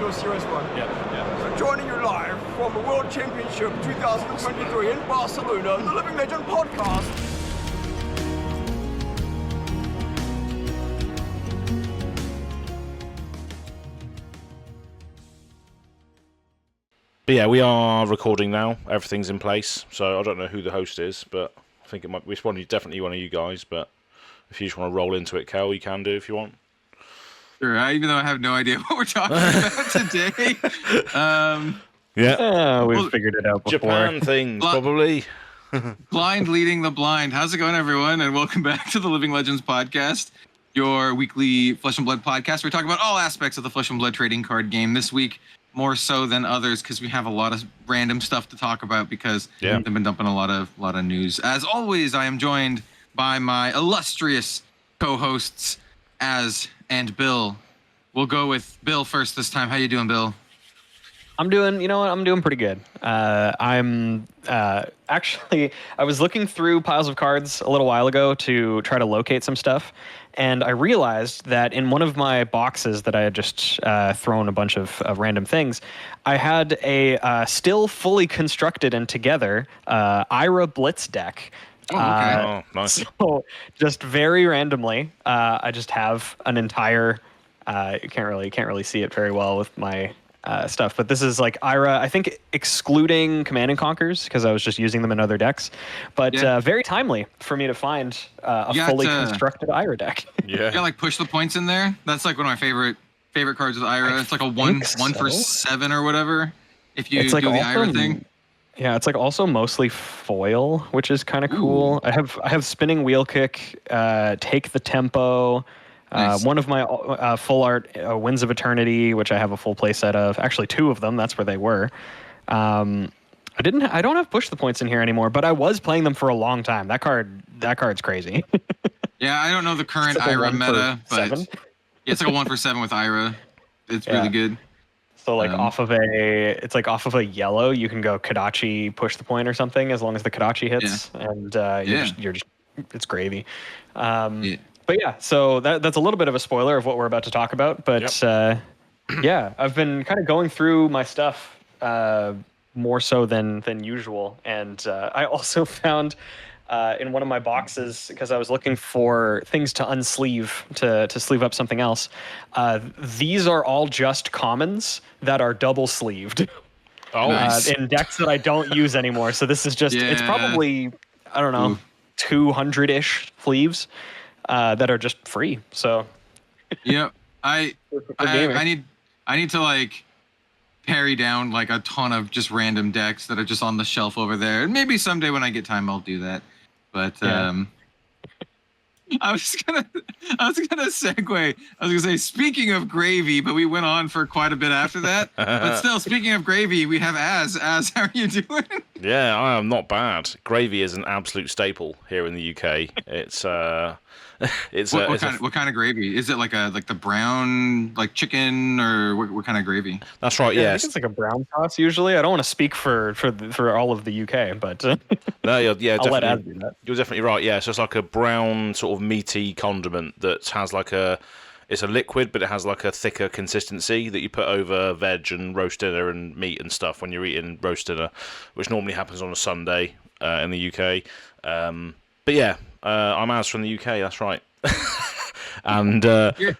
a serious one. Yeah. So joining you live from the World Championship 2023 in Barcelona, the Living Legend podcast. But yeah, we are recording now. Everything's in place. So I don't know who the host is, but I think it's definitely one of you guys. But if you just want to roll into it, Kel, you can do if you want. Sure, even though I have no idea what we're talking about today. We've figured it out before. Japan things, probably. Blind leading the blind. How's it going, everyone? And welcome back to the Living Legends podcast, your weekly Flesh and Blood podcast. We talk about all aspects of the Flesh and Blood trading card game this week, more so than others, because we have a lot of random stuff to talk about because they've been dumping a lot of news. As always, I am joined by my illustrious co-hosts, Az and Bill. We'll go with Bill first this time. How you doing, Bill? I'm doing pretty good. I'm actually, I was looking through piles of cards a little while ago to try to locate some stuff, and I realized that in one of my boxes that I had just thrown a bunch of random things, I had a still fully constructed and together IRA Blitz deck. Oh, okay. Nice. So just very randomly, I just have an entire. You can't really see it very well with my stuff, but this is like IRA. I think excluding Command and Conquers because I was just using them in other decks, but very timely for me to find a fully constructed IRA deck. Yeah, like push the points in there. That's like one of my favorite cards with IRA. It's like a one for 7 or whatever. If you do the IRA thing. Yeah, it's like also mostly foil, which is kind of cool. I have spinning wheel kick, take the tempo. Nice. One of my full art Winds of Eternity, which I have a full play set of. Actually, 2 of them. That's where they were. I don't have push the points in here anymore, but I was playing them for a long time. That card's crazy. Yeah, I don't know the current like IRA meta, but 7? It's like a 1 for 7 with IRA. It's really good. So like off of a yellow, you can go Kodachi push the point or something as long as the Kodachi hits, and you're just it's gravy. But yeah, so that's a little bit of a spoiler of what we're about to talk about. But I've been kind of going through my stuff more so than usual, and I also found in one of my boxes, because I was looking for things to unsleeve to sleeve up something else. These are all just commons that are double sleeved. Oh, nice. In decks that I don't use anymore. So this is just it's probably 200-ish sleeves that are just free. So I need to like parry down like a ton of just random decks that are just on the shelf over there. And maybe someday when I get time I'll do that. But I was gonna segue. I was gonna say, speaking of gravy, but we went on for quite a bit after that. But still, speaking of gravy, we have Az. How are you doing? Yeah, I am not bad. Gravy is an absolute staple here in the UK. It's what kind of gravy? Is it like the brown like chicken, or what kind of gravy? That's right. I think it's like a brown sauce usually. I don't want to speak for all of the UK, but no, I'll definitely. let Az do that. You're definitely right. Yeah, so it's like a brown sort of meaty condiment that has it's a liquid, but it has like a thicker consistency that you put over veg and roast dinner and meat and stuff when you're eating roast dinner, which normally happens on a Sunday in the UK. But yeah. I'm Az from the UK. That's right. and you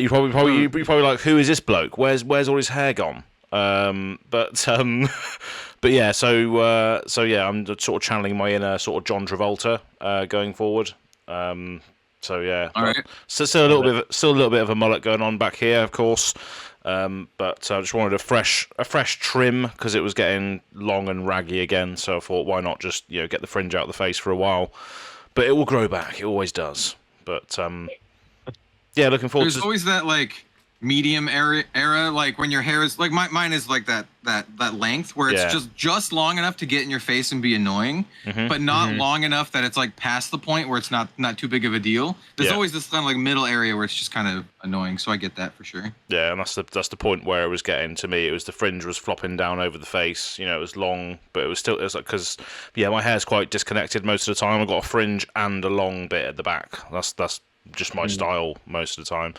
probably like, who is this bloke? Where's all his hair gone? But yeah. So I'm sort of channeling my inner sort of John Travolta going forward. So yeah. All right. Still a little bit of a mullet going on back here, of course. But I just wanted a fresh trim because it was getting long and raggy again. So I thought, why not just get the fringe out of the face for a while. But it will grow back. It always does. But looking forward. There's always that like medium era, like when your hair is like mine is like that length where it's just long enough to get in your face and be annoying, but not long enough that it's like past the point where it's not too big of a deal. There's always this kind of like middle area where it's just kind of annoying. So I get that for sure. Yeah, and that's the point where it was getting to me. It was the fringe was flopping down over the face. It was long, but it was like because my hair's quite disconnected most of the time. I've got a fringe and a long bit at the back. That's just my style most of the time.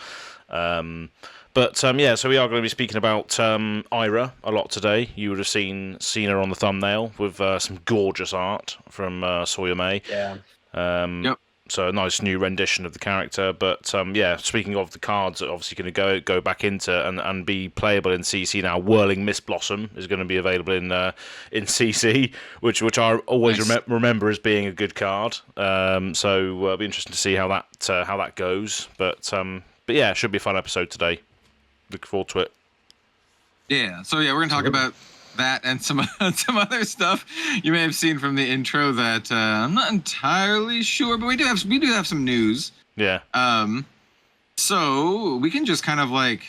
But yeah, so we are going to be speaking about IRA a lot today. You would have seen her on the thumbnail with some gorgeous art from Sawyer May. Yeah. Yep. So a nice new rendition of the character. But yeah, speaking of the cards that are obviously going to go back into and be playable in CC now, Whirling Mist Blossom is going to be available in CC, which I always remember as being a good card. So it'll be interesting to see how that goes. But yeah, it should be a fun episode today. Look forward to it. Yeah. So yeah, we're gonna talk about that and some other stuff you may have seen from the intro that I'm not entirely sure, but we do have some news. Yeah. So we can just kind of like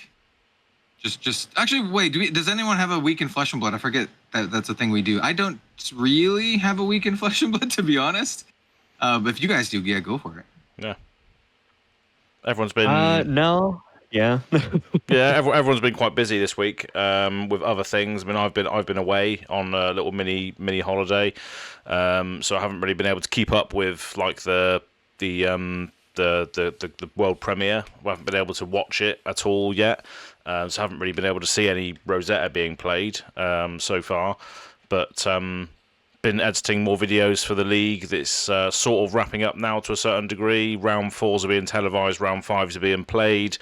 just actually wait. Does anyone have a week in Flesh and Blood? I forget that's a thing we do. I don't really have a week in Flesh and Blood, to be honest. But if you guys do, yeah, go for it. Yeah. Everyone's been no. Yeah. Yeah, everyone's been quite busy this week with other things. I mean, I've been away on a little mini holiday, so I haven't really been able to keep up with like the world premiere. I haven't been able to watch it at all yet, so I haven't really been able to see any Rosetta being played so far. But been editing more videos for the league. That's sort of wrapping up now to a certain degree. Round 4s are being televised, round 5s are being played.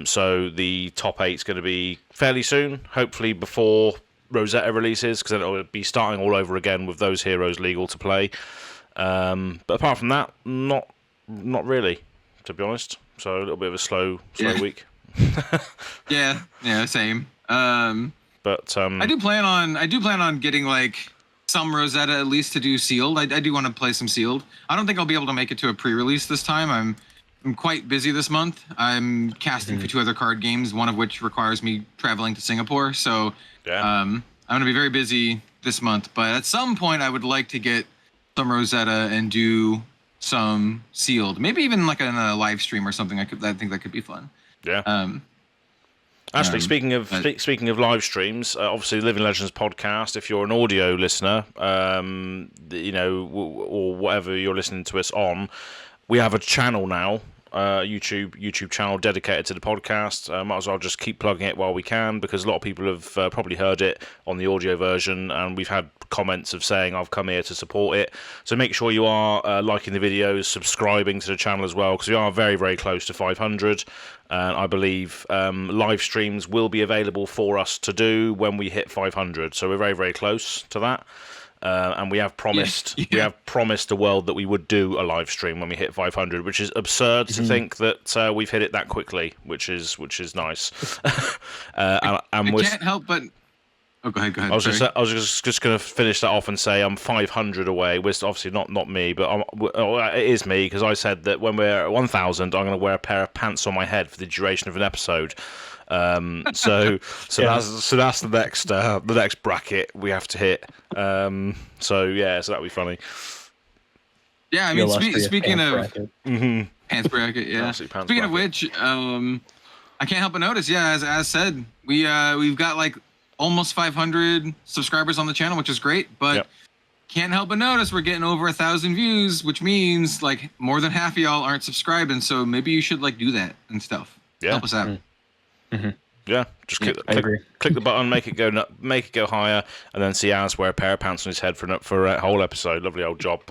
So the top 8's going to be fairly soon, hopefully before Rosetta releases, because then it'll be starting all over again with those heroes legal to play. But apart from that, not really, to be honest. So a little bit of a slow week. Yeah, same. But I do plan on getting like some Rosetta at least to do sealed. I do want to play some sealed. I don't think I'll be able to make it to a pre-release this time. I'm quite busy this month. I'm casting for 2 other card games, one of which requires me traveling to Singapore. So I'm going to be very busy this month. But at some point, I would like to get some Rosetta and do some sealed. Maybe even like in a live stream or something. I think that could be fun. Yeah. Actually, speaking of live streams, obviously Living Legends podcast. If you're an audio listener, or whatever you're listening to us on, we have a channel now, YouTube channel dedicated to the podcast. Might as well just keep plugging it while we can, because a lot of people have probably heard it on the audio version, and we've had comments of saying I've come here to support it. So make sure you are liking the videos, subscribing to the channel as well, because we are very, very close to 500. And I believe live streams will be available for us to do when we hit 500. So we're very, very close to that. And we have promised the world that we would do a live stream when we hit 500, which is absurd to think that we've hit it that quickly, which is nice. I can't help but. Oh, go ahead. I was just going to finish that off and say I'm 500 away. We're obviously not me, but it is me, because I said that when we're at 1,000, I'm going to wear a pair of pants on my head for the duration of an episode. So that's the next bracket we have to hit. So that'll be funny. Yeah, I mean, speaking of pants bracket, yeah. Speaking of which, I can't help but notice, as said, we've got like almost 500 subscribers on the channel, which is great, but can't help but notice we're getting over 1,000 views, which means like more than half of y'all aren't subscribing. So maybe you should like do that and stuff. Yeah. Help us out. Yeah, just click the button, make it go higher, and then see Alice wear a pair of pants on his head for a whole episode. Lovely old job.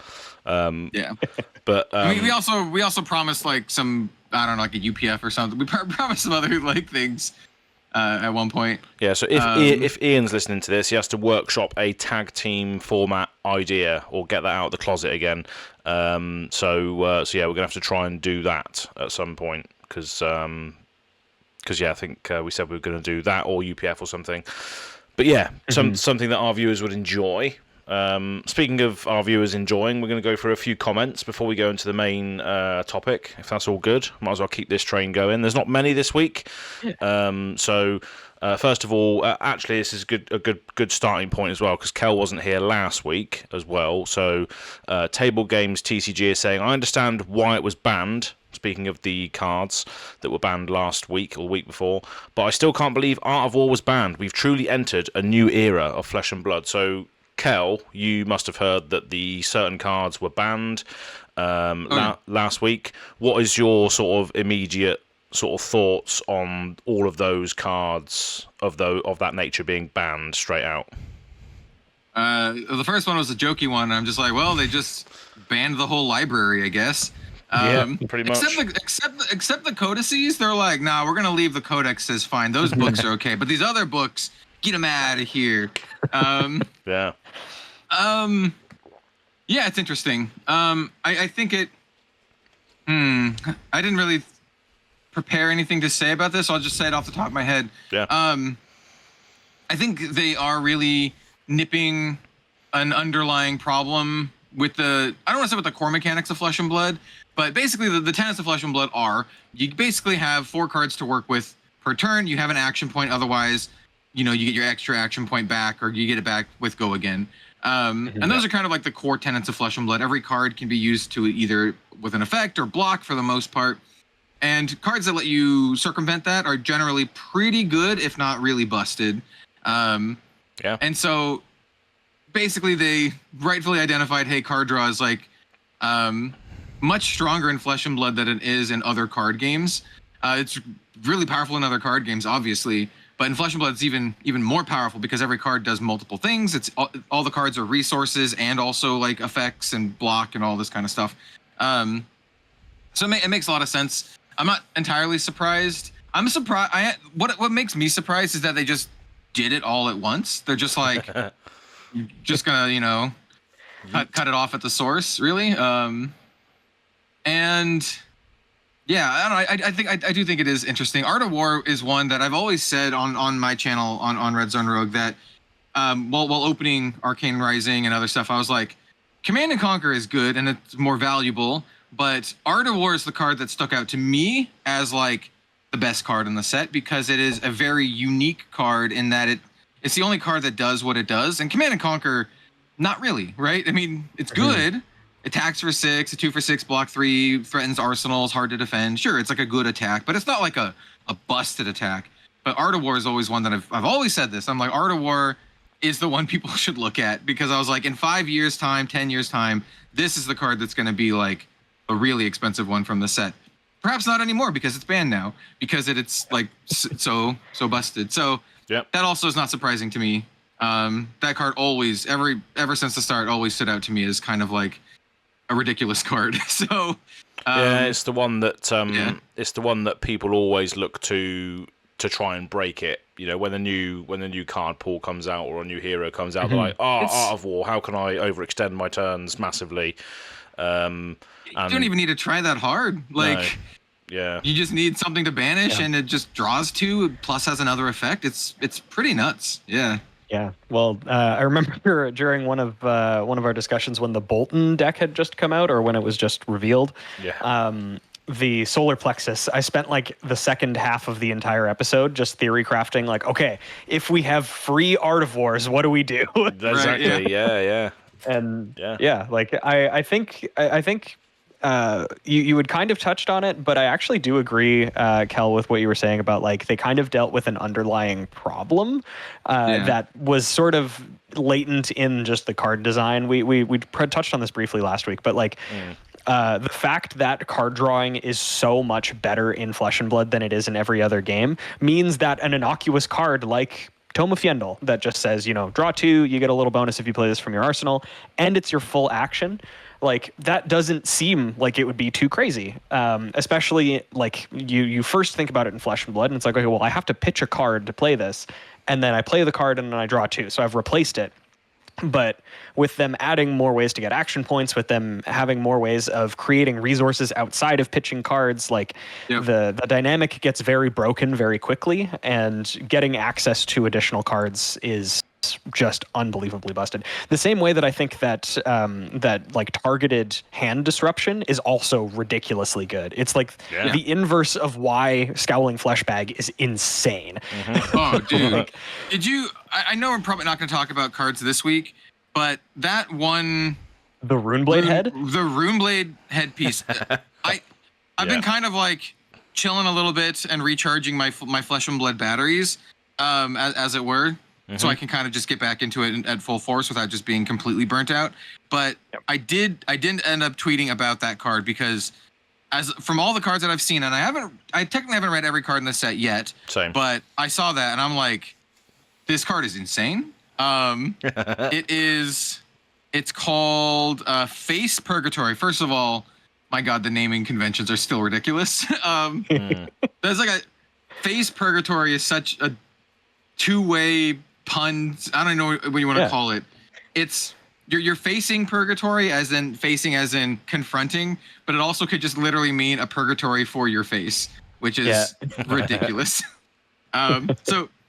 But we also promised like some, I don't know, like a UPF or something. We promised some other like things at one point. Yeah. So if Ian's listening to this, he has to workshop a tag team format idea or get that out of the closet again. So we're gonna have to try and do that at some point, because I think we said we were going to do that or UPF or something. But something that our viewers would enjoy. Speaking of our viewers enjoying, we're going to go through a few comments before we go into the main topic, if that's all good. Might as well keep this train going. There's not many this week. So first of all, actually, this is a good starting point as well, because Kel wasn't here last week as well. So Table Games TCG is saying, I understand why it was banned. Speaking of the cards that were banned last week or the week before, but I still can't believe Art of War was banned. We've truly entered a new era of Flesh and Blood. So, Kel, you must have heard that the certain cards were banned last week. What is your sort of immediate sort of thoughts on all of those cards of that nature being banned straight out? The first one was a jokey one. I'm just like, well, they just banned the whole library, I guess. Pretty much. Except the codices, they're like, nah, we're gonna leave the codexes fine. Those books are okay, but these other books, get them out of here. Yeah. Yeah, it's interesting. I think it. I didn't really prepare anything to say about this. So I'll just say it off the top of my head. Yeah. I think they are really nipping an underlying problem with the. I don't want to say with the core mechanics of Flesh and Blood, but basically the tenets of Flesh and Blood are you basically have 4 cards to work with per turn. You have an action point. Otherwise, you get your extra action point back, or you get it back with go again. And those are kind of like the core tenets of Flesh and Blood. Every card can be used to either with an effect or block for the most part. And cards that let you circumvent that are generally pretty good, if not really busted. Yeah. And so basically they rightfully identified, hey, card draw is like much stronger in Flesh and Blood than it is in other card games. It's really powerful in other card games, obviously. But in Flesh and Blood, it's even more powerful because every card does multiple things. It's all the cards are resources and also like effects and block and all this kind of stuff. So it makes a lot of sense. I'm not entirely surprised. I'm surprised. What makes me surprised is that they just did it all at once. They're just like, just gonna cut it off at the source, really. And. Yeah, I don't know. I do think it is interesting. Art of War is one that I've always said on my channel on Red Zone Rogue that while opening Arcane Rising and other stuff, I was like, Command and Conquer is good and it's more valuable, but Art of War is the card that stuck out to me as like the best card in the set because it is a very unique card in that it's the only card that does what it does. And Command and Conquer, not really, right? I mean, it's good. Attacks for 6, a 2 for 6, block 3, threatens arsenals, hard to defend. Sure, it's like a good attack, but it's not like a busted attack. But Art of War is always one that I've always said this. I'm like, Art of War is the one people should look at because I was like, in 5 years' time, 10 years' time, this is the card that's going to be like a really expensive one from the set. Perhaps not anymore because it's banned now because it's like so busted. So that also is not surprising to me. That card always, ever since the start, always stood out to me as kind of like a ridiculous card. So it's the one that it's the one that people always look to try and break it. When the new card pool comes out or a new hero comes out, they're like, Art of War, how can I overextend my turns massively? You don't even need to try that hard. Like, yeah, you just need something to banish, and it just draws 2 plus has another effect. It's pretty nuts. Yeah. Yeah, well, I remember during one of our discussions when the Bolton deck had just come out, or when it was just revealed. Yeah. The Solar Plexus. I spent like the second half of the entire episode just theory crafting. Like, okay, if we have free Art of Wars, what do we do? Exactly. Right, yeah. And like I think you had kind of touched on it, but I actually do agree, Kel, with what you were saying about like they kind of dealt with an underlying problem that was sort of latent in just the card design. We touched on this briefly last week, but like the fact that card drawing is so much better in Flesh and Blood than it is in every other game means that an innocuous card like Tome of Fjendel that just says, draw 2, you get a little bonus if you play this from your arsenal, and it's your full action. Like, that doesn't seem like it would be too crazy, especially like you first think about it in Flesh and Blood, and it's like, okay, well, I have to pitch a card to play this, and then I play the card and then I draw 2, so I've replaced it. But with them adding more ways to get action points, with them having more ways of creating resources outside of pitching cards, like the dynamic gets very broken very quickly, and getting access to additional cards is just unbelievably busted. The same way that I think that that like targeted hand disruption is also ridiculously good. It's like the inverse of why Scowling Fleshbag is insane. Oh, dude. Did you... I know we're probably not going to talk about cards this week, but that one... The Runeblade head? The Runeblade headpiece. I've been kind of like chilling a little bit and recharging my Flesh and Blood batteries, as it were. So I can kind of just get back into it at full force without just being completely burnt out. But I didn't end up tweeting about that card because as from all the cards that I've seen, and I technically haven't read every card in the set yet. Same. But I saw that and I'm like, this card is insane. It's called Face Purgatory. First of all, my God, the naming conventions are still ridiculous. There's like a Face Purgatory is such a two-way pun. I don't know what you want to call it. It's you're facing purgatory as in confronting, but it also could just literally mean a purgatory for your face, which is ridiculous.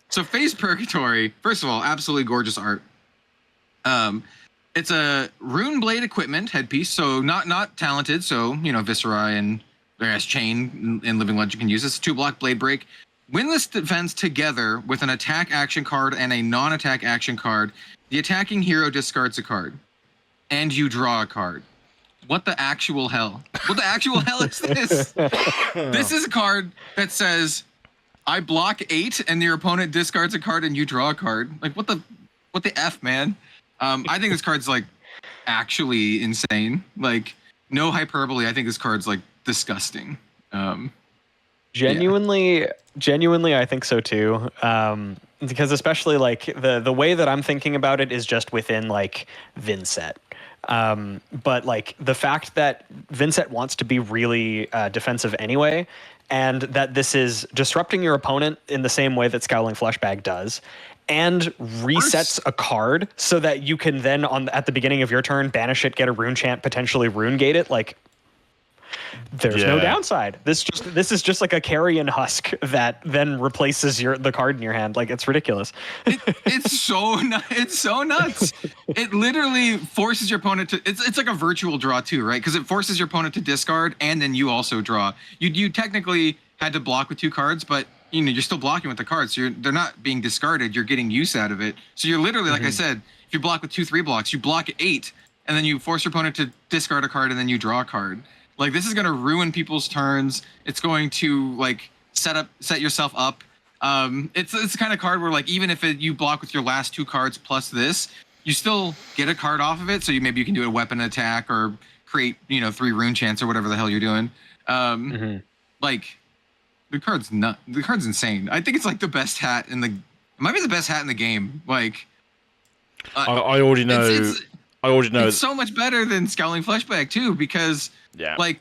So Face Purgatory, first of all, absolutely gorgeous art. It's a rune blade equipment headpiece, so not talented. So Viscera and there's Chain and Living Legend can use this. 2-block blade break. When this defends together with an attack action card and a non-attack action card, the attacking hero discards a card, and you draw a card. What the actual hell? What the actual hell is this? This is a card that says, I block 8 and your opponent discards a card and you draw a card. Like what the F, man? I think this card's like actually insane. Like no hyperbole. I think this card's like disgusting. Genuinely, I think so too. Because especially like the way that I'm thinking about it is just within like Vinset. But like the fact that Vinset wants to be really defensive anyway, and that this is disrupting your opponent in the same way that Scowling Fleshbag does, and resets a card so that you can then at the beginning of your turn banish it, get a rune chant, potentially rune gate it. Like there's no downside. This is just like a carrion husk that then replaces the card in your hand. Like it's ridiculous. It's so nuts. It literally forces your opponent to. It's like a virtual draw too, right? Because it forces your opponent to discard and then you also draw. You technically had to block with 2 cards, but you're still blocking with the cards. So they're not being discarded. You're getting use out of it. So you're literally, like I said, if you block with 2/3 blocks, you block 8, and then you force your opponent to discard a card, and then you draw a card. Like this is going to ruin people's turns. It's going to like set yourself up. It's the kind of card where like even if you block with your last 2 cards plus this, you still get a card off of it. So maybe you can do a weapon attack or create 3 rune chants or whatever the hell you're doing. Like the card's insane. I think it's like the best hat it might be the best hat in the game. Like I already know. It's so much better than Scowling Fleshbag too, because like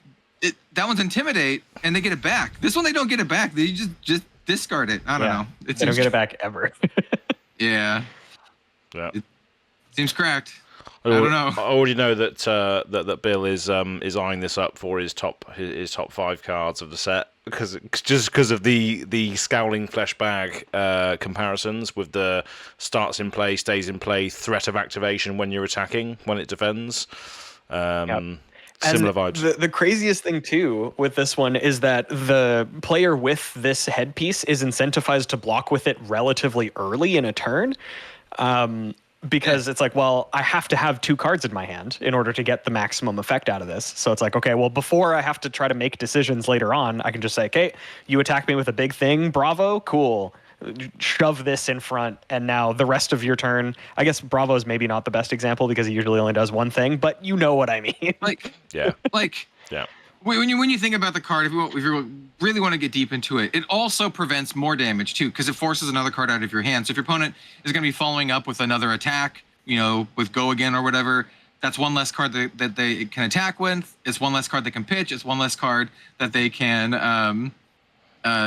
that one's Intimidate and they get it back. This one they don't get it back. They just discard it. I don't know. They don't get it back ever. Yeah. It seems cracked. I don't know. I already know that that Bill is eyeing this up for his top 5 cards of the set because of the Scowling Fleshbag comparisons with the starts in play, stays in play, threat of activation when you're attacking, when it defends. Similar vibes. The craziest thing too with this one is that the player with this headpiece is incentivized to block with it relatively early in a turn. Because it's like, well, I have to have 2 cards in my hand in order to get the maximum effect out of this. So it's like, okay, well, before I have to try to make decisions later on, I can just say, okay, you attack me with a big thing, bravo, cool. Shove this in front, and now the rest of your turn. I guess bravo is maybe not the best example because he usually only does one thing, but you know what I mean. When you think about the card, if you really want to get deep into it, it also prevents more damage too, because it forces another card out of your hand. So if your opponent is going to be following up with another attack, with Go Again or whatever, that's one less card that they can attack with. It's one less card they can pitch. It's one less card that they can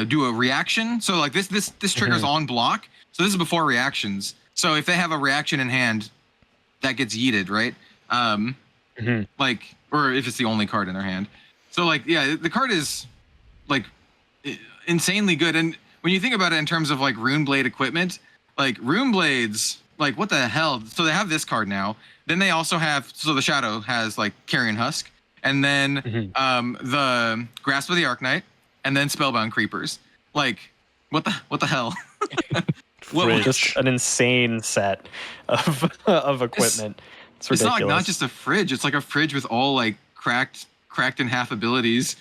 do a reaction. So like this triggers on block. So this is before reactions. So if they have a reaction in hand, that gets yeeted, right? Or if it's the only card in their hand. So like, yeah, the card is like insanely good. And when you think about it in terms of like rune blade equipment, like rune blades, like what the hell? So they have this card now. Then they also have, so the Shadow has like Carrion Husk, and then the Grasp of the Arknight, and then Spellbound Creepers. Like, what the hell? Just an insane set of equipment. It's ridiculous. It's not just a fridge. It's like a fridge with all like cracked in half abilities,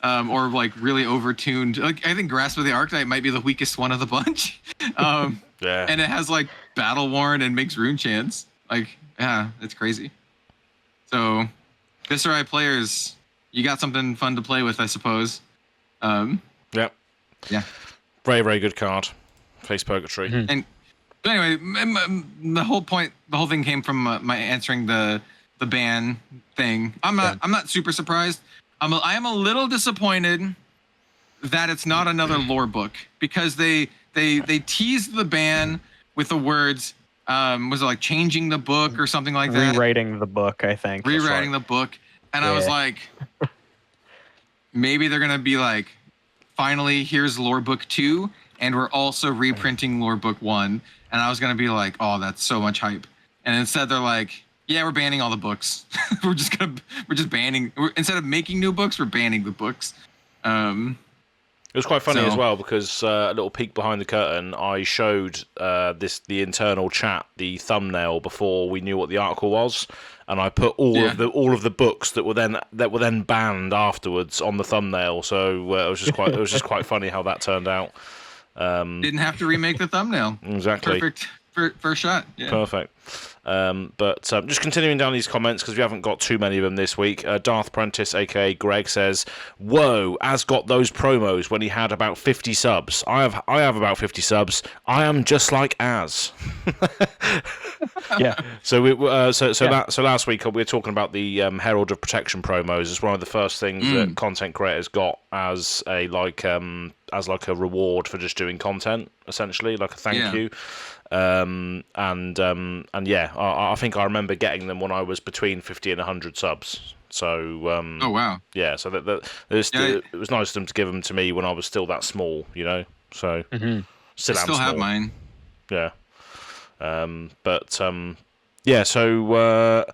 or like really overtuned. Like I think Grasp of the Arknight might be the weakest one of the bunch. And it has like Battle Worn and makes rune chants. Like, yeah, it's crazy. So, Viscera players, you got something fun to play with, I suppose. Yep. Yeah. Very, very good card. Face Purgatory. Mm-hmm. And but anyway, the whole thing came from my answering the ban thing. I'm not super surprised. I am a little disappointed that it's not another lore book, because they teased the ban with the words, was it like changing the book or something like that? Rewriting the book, I think. Rewriting the book. And I was like, maybe they're going to be like, finally, here's lore book 2, and we're also reprinting lore book 1. And I was going to be like, oh, that's so much hype. And instead they're like, yeah, we're banning all the books. we're just banning, instead of making new books, we're banning the books. It was quite funny as well, because a little peek behind the curtain, I showed the internal chat the thumbnail before we knew what the article was, and I put all of the books that were then banned afterwards on the thumbnail. So it was just quite funny how that turned out. Didn't have to remake the thumbnail. Exactly. Perfect first shot. Yeah. Perfect. But just continuing down these comments, because we haven't got too many of them this week. Darth Prentice, aka Greg, says, "Whoa, Az got those promos when he had about 50 subs. I have about 50 subs. I am just like Az." Yeah. So last week we were talking about the Herald of Protection promos. It's one of the first things that content creators got as a reward for just doing content, essentially, like a thank you. And yeah, I think I remember getting them when I was between 50 and 100 subs. So oh wow, yeah. So it was nice of them to give them to me when I was still that small, you know. So still have mine. Yeah. Yeah. So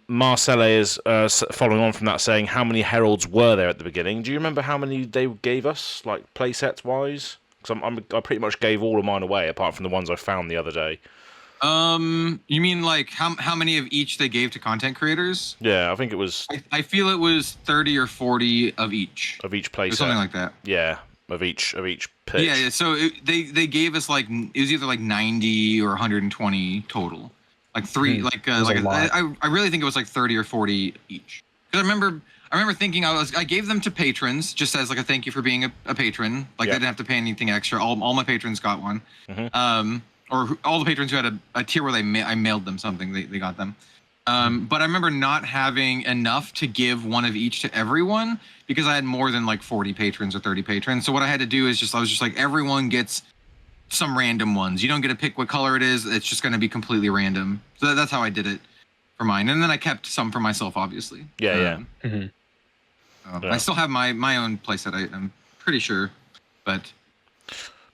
Marcelle is following on from that, saying, how many heralds were there at the beginning? Do you remember how many they gave us, like playsets wise? Because I pretty much gave all of mine away, apart from the ones I found the other day. You mean like how many of each they gave to content creators? Yeah, I think it was. I feel it was 30 or 40 of each. Of each playset. Something like that. Yeah, of each pitch. Yeah. So they gave us like, it was either like 90 or 120 total. Like three, I really think it was like 30 or 40 each. Because I remember thinking I gave them to patrons just as like a thank you for being a patron. Like they didn't have to pay anything extra. All my patrons got one. Or all the patrons who had a tier where I mailed them something, they got them. But I remember not having enough to give one of each to everyone, because I had more than like 40 patrons or 30 patrons. So what I had to do is I was just like, everyone gets some random ones. You don't get to pick what color it is. It's just going to be completely random. So that's how I did it for mine. And then I kept some for myself, obviously. Yeah. I still have my own playset, I'm pretty sure. But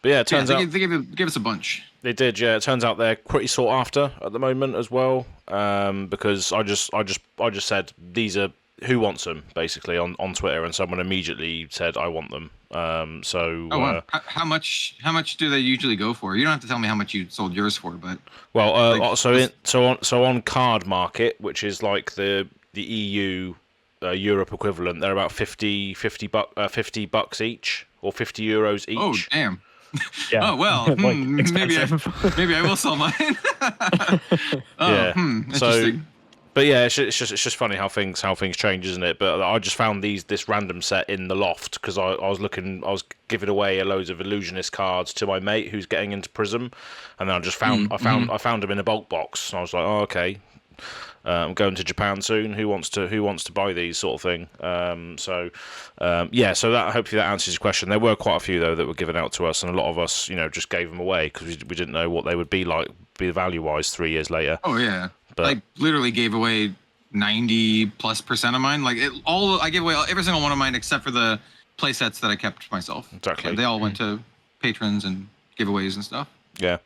yeah, it turns out they gave us a bunch. They did, yeah. It turns out they're pretty sought after at the moment as well, because I just said, these are, who wants them, basically, on Twitter, and someone immediately said, I want them. Wow. How much do they usually go for? You don't have to tell me how much you sold yours for, but on Card Market, which is like the EU Europe equivalent, they're about 50 bucks each, or 50 euros each. Oh damn. Yeah. Oh well, maybe I will sell mine. Interesting. But yeah, it's just funny how things change, isn't it? But I just found this random set in the loft, because I was giving away loads of illusionist cards to my mate who's getting into Prism, and then I just found I found them in a bulk box. And I was like, oh okay, I'm going to Japan soon. Who wants to buy these, sort of thing? So that, hopefully that answers your question. There were quite a few though that were given out to us, and a lot of us, just gave them away because we didn't know what they would be value wise 3 years later. Oh yeah. But I literally gave away 90+% of mine. Like I gave away every single one of mine except for the play sets that I kept myself. Exactly. They all went to patrons and giveaways and stuff. Yeah.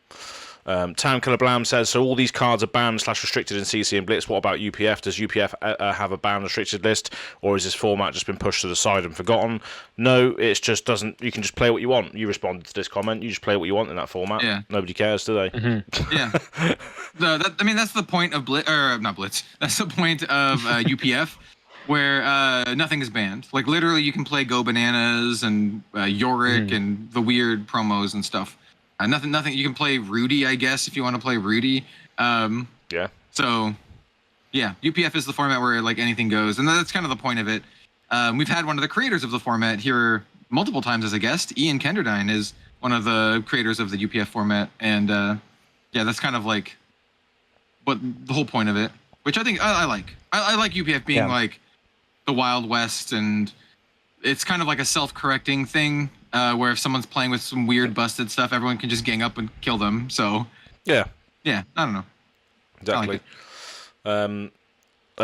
Town Killer Blam says, so all these cards are banned / restricted in CC and Blitz. What about UPF? Does UPF have a banned restricted list, or is this format just been pushed to the side and forgotten? No, it's just doesn't. You can just play what you want. You responded to this comment. You just play what you want in that format. Yeah. Nobody cares, do they? Mm-hmm. Yeah. That's the point of Blitz, or not Blitz. That's the point of UPF, where nothing is banned. Like literally, you can play Go Bananas and Yorick and the weird promos and stuff. Nothing. You can play Rudy, I guess, if you want to play Rudy. Yeah. So, Yeah, UPF is the format where like anything goes, and that's kind of the point of it. We've had one of the creators of the format here multiple times as a guest. Ian Kenderdine is one of the creators of the UPF format, and yeah, that's kind of like what the whole point of it, which I think I like. I like UPF being like the Wild West, and it's kind of like a self-correcting thing where if someone's playing with some weird busted stuff, everyone can just gang up and kill them. So yeah, I don't know. Exactly.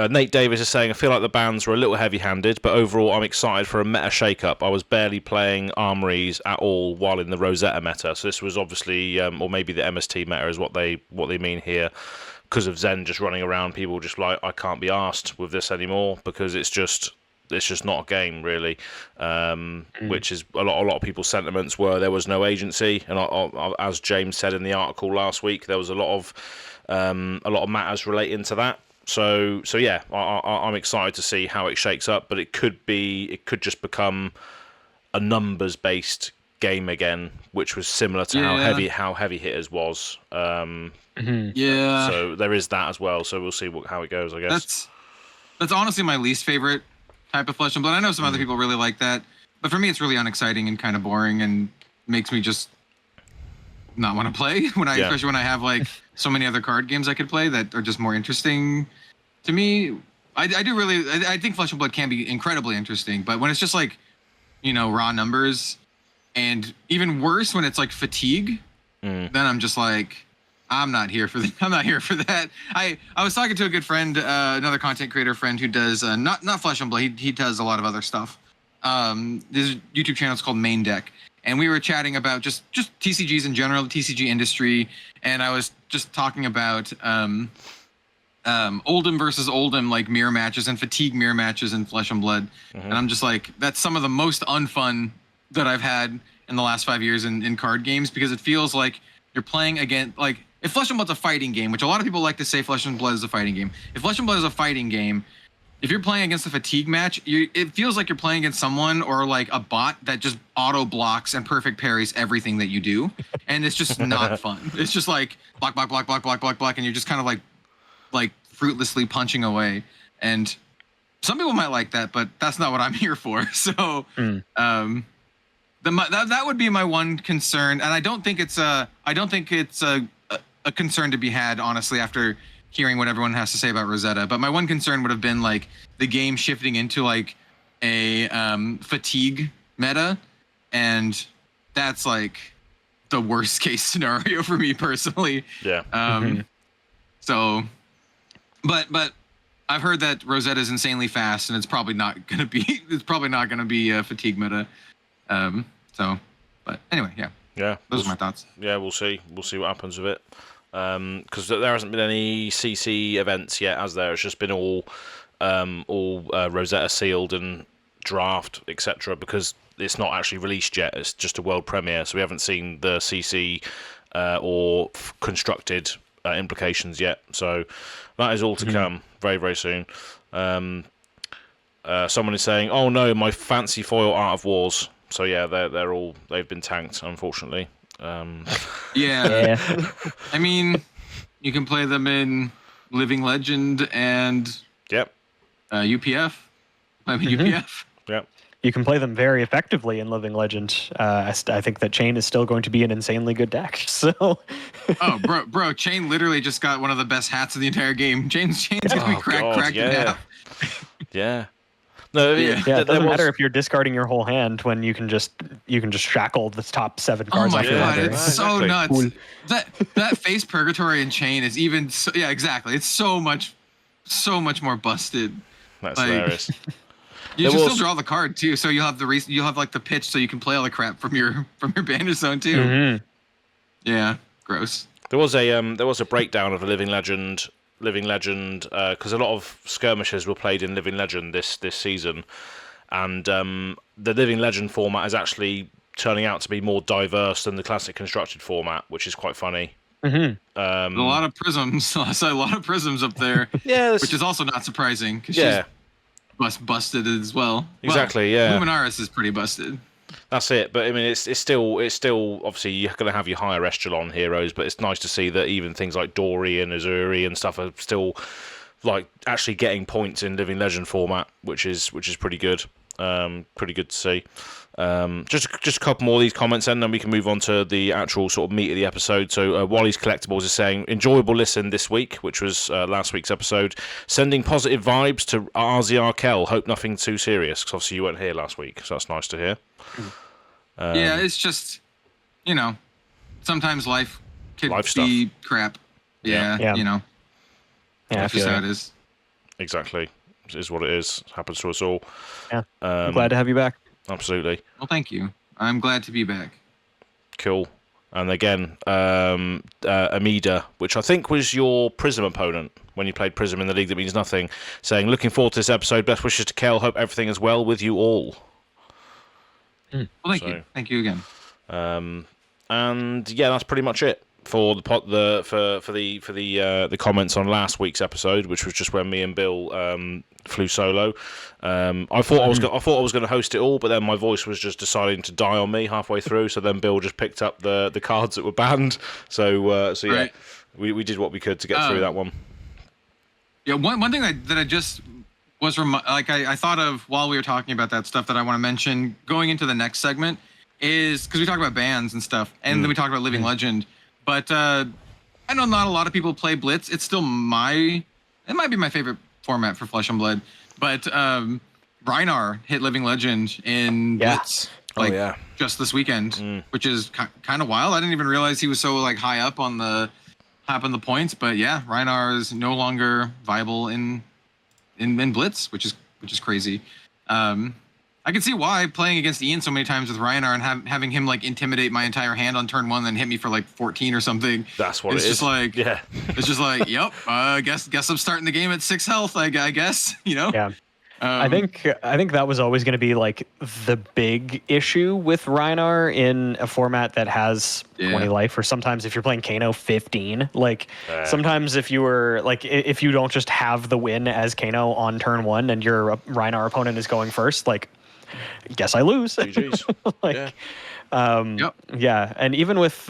Nate Davis is saying, I feel like the bans were a little heavy-handed, but overall I'm excited for a meta shake-up. I was barely playing armories at all while in the Rosetta meta, so this was obviously, or maybe the MST meta is what they mean here, because of Zen just running around, people just like, I can't be arsed with this anymore, because it's just not a game, really, which is a lot of people's sentiments were there was no agency, and as James said in the article last week, there was a lot of matters relating to that. So yeah, I'm excited to see how it shakes up, but it could just become a numbers-based game again, which was similar to how heavy hitters was. Yeah. So there is that as well. So we'll see how it goes, I guess. That's honestly my least favorite type of Flesh and Blood. I know some other people really like that, but for me, it's really unexciting and kind of boring, and makes me just not want to play especially when I have like so many other card games I could play that are just more interesting to me. I think Flesh and Blood can be incredibly interesting, but when it's just like, raw numbers, and even worse when it's like fatigue, then I'm just like, I'm not here for that. I'm not here for that. I was talking to a good friend, another content creator friend who does not Flesh and Blood. He does a lot of other stuff. His YouTube channel is called Main Deck. And we were chatting about just TCGs in general, the TCG industry, and I was just talking about Oldhim versus Oldhim, like mirror matches and fatigue mirror matches in Flesh and Blood. And I'm just like, that's some of the most unfun that I've had in the last 5 years in card games, because it feels like you're playing against, like, if Flesh and Blood's a fighting game, which a lot of people like to say Flesh and Blood is a fighting game. If Flesh and Blood is a fighting game, if you're playing against a fatigue match, it feels like you're playing against someone or like a bot that just auto blocks and perfect parries everything that you do, and it's just not fun. It's just like block, and you're just kind of like fruitlessly punching away. And some people might like that, but that's not what I'm here for. So that would be my one concern, and I don't think it's a concern to be had, honestly, after hearing what everyone has to say about Rosetta. But my one concern would have been like the game shifting into like a fatigue meta, and that's like the worst case scenario for me personally. Yeah. So, but I've heard that Rosetta is insanely fast, and it's probably not gonna be a fatigue meta. So, but anyway, yeah. Those are my thoughts. Yeah, we'll see what happens with it. Because there hasn't been any CC events yet, has there? It's just been all Rosetta sealed and draft, etc. Because it's not actually released yet. It's just a world premiere, so we haven't seen the CC or constructed implications yet. So that is all to come very, very soon. Someone is saying, "Oh no, my fancy foil Art of Wars." So yeah, they've been tanked, unfortunately. Yeah. I mean, you can play them in Living Legend and UPF. UPF. Yep. You can play them very effectively in Living Legend. I think that Chain is still going to be an insanely good deck. So. Oh, bro, Chain literally just got one of the best hats of the entire game. Chain's gonna be cracked in half. Yeah. No, it doesn't matter if you're discarding your whole hand when you can just shackle the top 7 cards. Oh my off your god, library. it's so nuts. Cool. That face Purgatory and Chain is even exactly. It's so much more busted. That's hilarious. You can still draw the card too, so you'll have like the pitch, so you can play all the crap from your bandit zone too. Yeah, gross. There was a breakdown of the Living Legend because a lot of skirmishes were played in Living Legend this season, and the Living Legend format is actually turning out to be more diverse than the classic constructed format, which is quite funny. A lot of prisms. I saw a lot of prisms up there. Which is also not surprising because she's busted as well. Exactly. Luminaris is pretty busted. That's it, but I mean, it's still obviously you're going to have your higher echelon heroes, but it's nice to see that even things like Dory and Azuri and stuff are still like actually getting points in Living Legend format, which is pretty good. Pretty good to see. Just a couple more of these comments, and then we can move on to the actual sort of meat of the episode. So Wally's Collectibles is saying, enjoyable listen this week, which was last week's episode. Sending positive vibes to RZR Kel. Hope nothing too serious, because obviously you weren't here last week, so that's nice to hear. Yeah, it's just, sometimes life could Life be crap. Yeah. Yeah, That's just how it is. Exactly. It is what it is. Happens to us all. Yeah. I'm glad to have you back. Absolutely. Well, thank you. I'm glad to be back. Cool. And again, Amida, which I think was your Prism opponent when you played Prism in the League That Means Nothing, saying, looking forward to this episode. Best wishes to Kel. Hope everything is well with you all. Well, thank you. Thank you again. And yeah, that's pretty much it for the comments on last week's episode, which was just when me and Bill flew solo. I thought I was going to host it all, but then my voice was just deciding to die on me halfway through. So then Bill just picked up the cards that were banned. So yeah, right. we did what we could to get through that one. Yeah, one thing that I just was I thought of while we were talking about that stuff that I want to mention going into the next segment is because we talk about bans and stuff, and then we talk about Living Legend. But I know not a lot of people play Blitz. It's still it might be my favorite format for Flesh and Blood. But Rhar hit Living Legend in Blitz just this weekend, which is kind of wild. I didn't even realize he was so high up on the points. But yeah, Rhar is no longer viable in Blitz, which is crazy. I can see why playing against Ian so many times with Rhar and having him intimidate my entire hand on turn 1, then hit me for 14 or something. That's what it's it is. It's just yep. Guess I'm starting the game at 6 health. I guess Yeah. I think that was always going to be the big issue with Rhar in a format that has 20 life, or sometimes if you're playing Kano 15, sometimes if you were if you don't just have the win as Kano on turn 1 and your Rhar opponent is going first, guess I lose. GG's. Yeah, and even with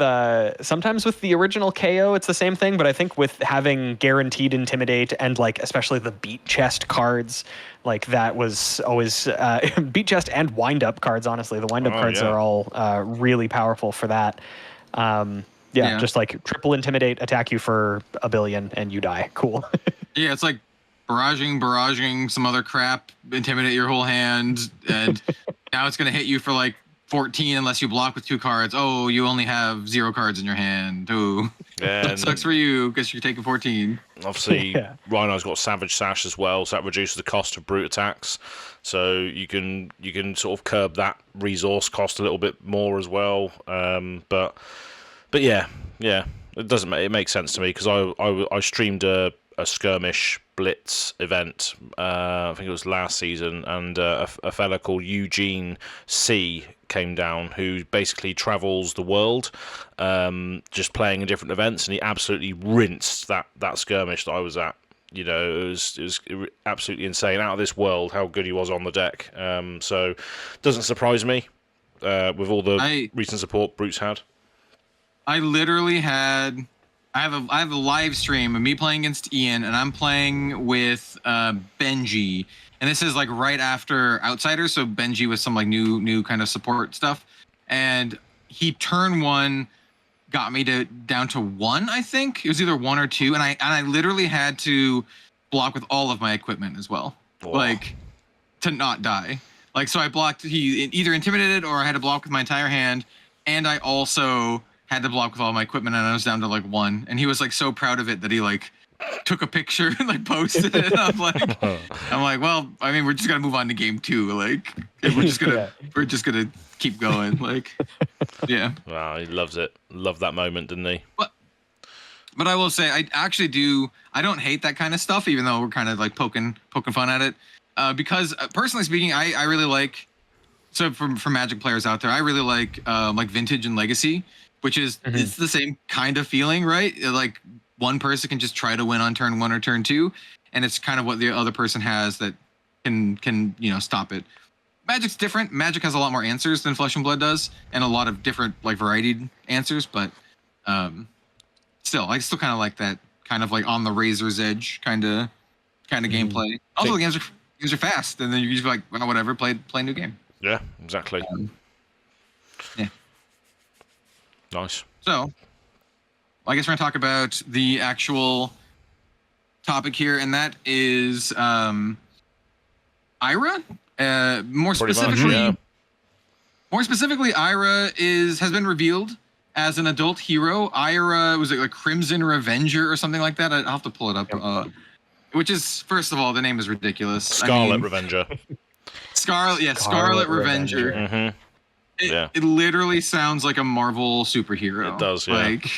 sometimes with the original KO, it's the same thing. But I think with having guaranteed intimidate and especially the beat chest cards, that was always beat chest and wind up cards. Honestly, the wind up cards are all really powerful for that. Just triple intimidate, attack you for 1 billion, and you die. Cool. Yeah, it's barraging some other crap, intimidate your whole hand, and now it's gonna hit you for 14 unless you block with 2 cards. Oh, you only have 0 cards in your hand. Ooh. That sucks for you because you're taking 14. Obviously, Rhino's got Savage Sash as well, so that reduces the cost of brute attacks. So you can sort of curb that resource cost a little bit more as well. But yeah, it doesn't it makes sense to me because I streamed a skirmish Blitz event, I think it was last season, and a fella called Eugene C came down who basically travels the world just playing in different events, and he absolutely rinsed that skirmish that I was at. It was absolutely insane, out of this world how good he was on the deck. So doesn't surprise me with all the recent support Brute's had. I literally had I have a live stream of me playing against Ian, and I'm playing with Benji, and this is right after Outsiders, so Benji with some new kind of support stuff, and he turn 1 got me down to 1. I think it was either 1 or 2, and I literally had to block with all of my equipment as well, to not die. So I blocked. He either intimidated or I had to block with my entire hand, and I also had to block with all my equipment, and I was down to 1. And he was so proud of it that he took a picture and posted it. I'm like, well, I mean, we're just gonna move on to game 2. We're just gonna keep going. Yeah. Wow, he loves it. Loved that moment, didn't he? But I will say, I actually do. I don't hate that kind of stuff, even though we're kind of poking fun at it. Because personally speaking, I really like. So for Magic players out there, I really like Vintage and Legacy, which is it's the same kind of feeling, right? One person can just try to win on turn 1 or turn 2, and it's kind of what the other person has that can stop it. Magic's different. Magic has a lot more answers than Flesh and Blood does, and a lot of different varied answers. But still, I still kind of like that kind of on the razor's edge kind of kind of gameplay. Also, the games are fast, and then you just be like, well, whatever, play a new game. Yeah, exactly. Yeah. Nice. So, I guess we're gonna talk about the actual topic here, and that is IRA. More specifically, IRA has been revealed as an adult hero. IRA, was it like Crimson Revenger or something like that? I'll have to pull it up. Which is, first of all, the name is ridiculous. Scarlet Revenger. Scarlet Revenger. Mm-hmm. It literally sounds like a Marvel superhero. It does, yeah. Like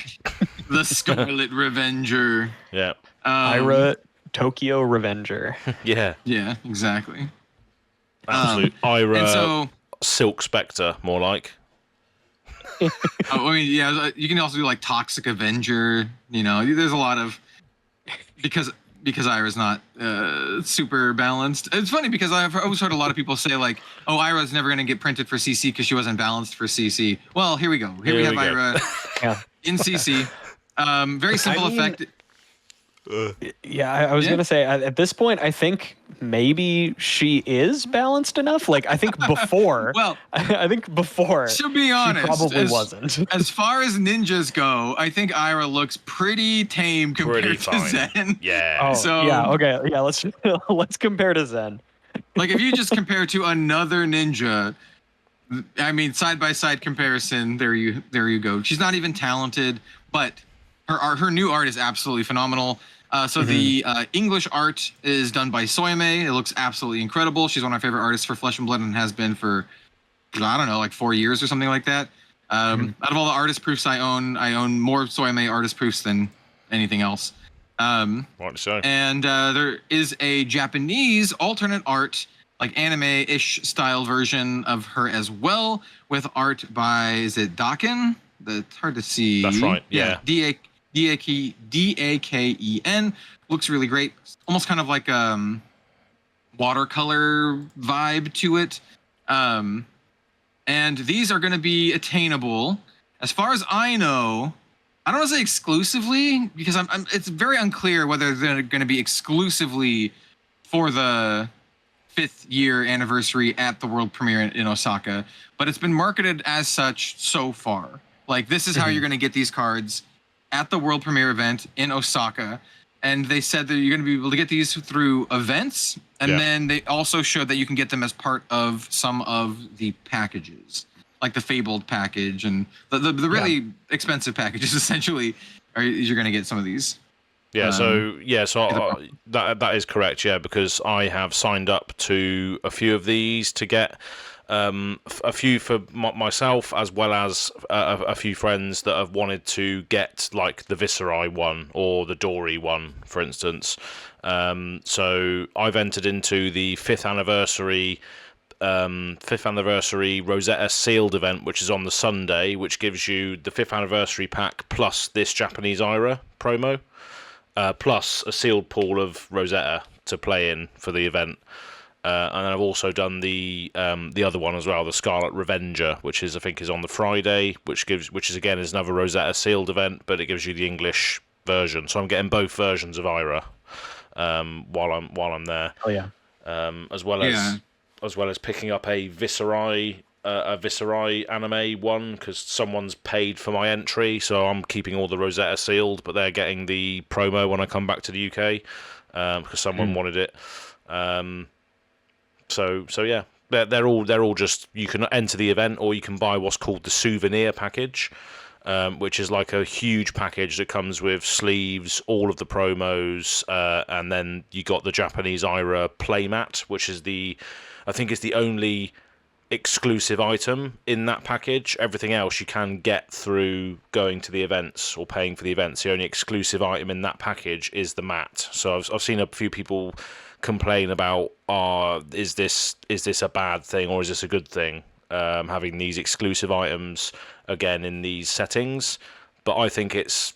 the Scarlet Revenger. Yeah. IRA Tokyo Revenger. Yeah. Yeah, exactly. Absolute IRA And so, Silk Spectre, more like. I mean, yeah, you can also do like Toxic Avenger. You know, there's a lot of because IRA's not super balanced. It's funny because I've always heard a lot of people say like, "Oh, IRA's never going to get printed for CC because she wasn't balanced for CC." Well, here we go. Here we have IRA in CC. Very simple effect. Yeah, I was gonna say at this point, I think maybe she is balanced enough. Like I think before, I think before. To be honest, she probably wasn't. As far as ninjas go, I think IRA looks pretty tame compared to Zen. Yeah. Oh, so yeah. Okay. Yeah. Let's compare to Zen. Like if you just compare to another ninja, I mean side by side comparison. There you go. She's not even talented, but her new art is absolutely phenomenal. So the English art is done by Soyame. It looks absolutely incredible. She's one of my favorite artists for Flesh and Blood and has been for, I don't know, like 4 years or something like that. Out of all the artist proofs I own more Soyame artist proofs than anything else. What to say? And there is a Japanese alternate art, like anime-ish style version of her as well, with art by, is it Daken? That's hard to see. That's right, yeah. Daken. Looks really great. Almost kind of like watercolor vibe to it. And these are going to be attainable, as far as I know. I don't want to say exclusively because it's very unclear whether they're going to be exclusively for the 5th year anniversary at the world premiere in Osaka, but it's been marketed as such so far. Like this is how you're going to get these cards at the world premiere event in Osaka. And they said that you're going to be able to get these through events. And then they also showed that you can get them as part of some of the packages, like the Fabled package and the really expensive packages, essentially, you're going to get some of these. Yeah, so that is correct, yeah, because I have signed up to a few of these to get a few for myself, as well as a few friends that have wanted to get like the Viserai one or the Dory one, for instance. So I've entered into the 5th anniversary Rosetta sealed event, which is on the Sunday, which gives you the 5th anniversary pack plus this Japanese IRA promo, plus a sealed pool of Rosetta to play in for the event. And then I've also done the other one as well, the Scarlet Revenger, which I think is on the Friday, which is again another Rosetta sealed event, but it gives you the English version. So I'm getting both versions of IRA while I'm there. Oh yeah. As well as picking up a Viserai anime one, because someone's paid for my entry, so I'm keeping all the Rosetta sealed, but they're getting the promo when I come back to the UK because someone wanted it. So yeah, they're all just, you can enter the event or you can buy what's called the souvenir package, which is like a huge package that comes with sleeves, all of the promos, and then you got the Japanese IRA playmat, which is I think is the only exclusive item in that package. Everything else you can get through going to the events or paying for the events. The only exclusive item in that package is the mat. So I've seen a few people complain about, is this a bad thing or is this a good thing, having these exclusive items again in these settings? But I think it's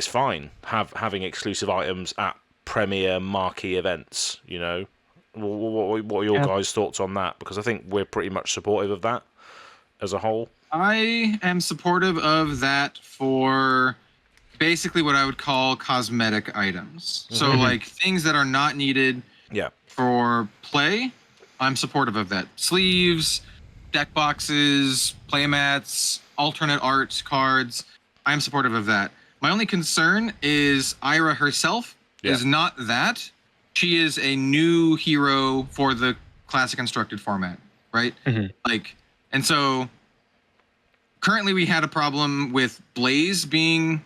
fine having exclusive items at premier marquee events. You know, what are your guys' thoughts on that? Because I think we're pretty much supportive of that as a whole. I am supportive of that for basically what I would call cosmetic items. So like things that are not needed for play, I'm supportive of that. Sleeves, deck boxes, playmats, alternate art cards, I'm supportive of that. My only concern is IRA herself is not that. She is a new hero for the classic constructed format, right? Like, and so currently we had a problem with Blaze being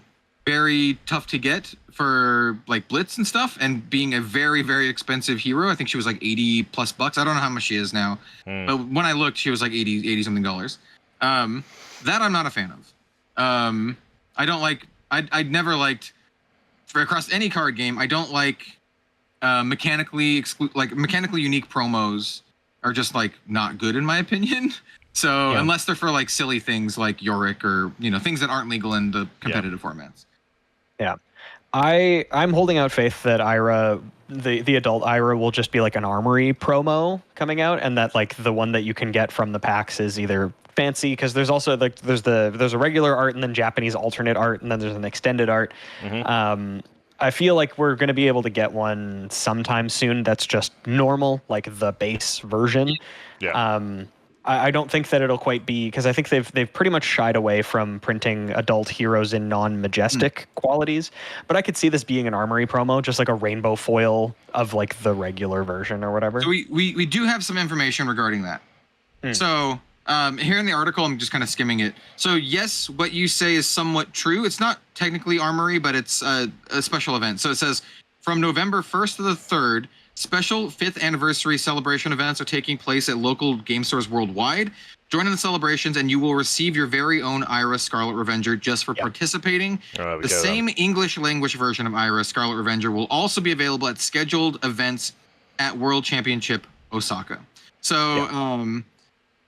very tough to get for like Blitz and stuff, and being a very, very expensive hero. I think she was like $80+ I don't know how much she is now, but when I looked, she was like 80 something dollars. That I'm not a fan of. I don't like, I'd never liked, for across any card game, I don't like mechanically unique promos are just like not good in my opinion. So unless they're for like silly things like Yorick or, you know, things that aren't legal in the competitive formats. Yeah. I'm holding out faith that IRA, the adult IRA, will just be like an armory promo coming out, and that like the one that you can get from the packs is either fancy, because there's also like there's a regular art and then Japanese alternate art and then there's an extended art. I feel like we're going to be able to get one sometime soon that's just normal, like the base version. I don't think that it'll quite be, because I think they've pretty much shied away from printing adult heroes in non-majestic qualities. But I could see this being an armory promo, just like a rainbow foil of like the regular version or whatever. So we do have some information regarding that. So here in the article, I'm just kind of skimming it. So yes, what you say is somewhat true. It's not technically armory, but it's a special event. So it says from November 1st to the 3rd, special 5th anniversary celebration events are taking place at local game stores worldwide. Join in the celebrations and you will receive your very own IRA Scarlet Revenger just for participating. The same English language version of IRA Scarlet Revenger will also be available at scheduled events at World Championship Osaka. So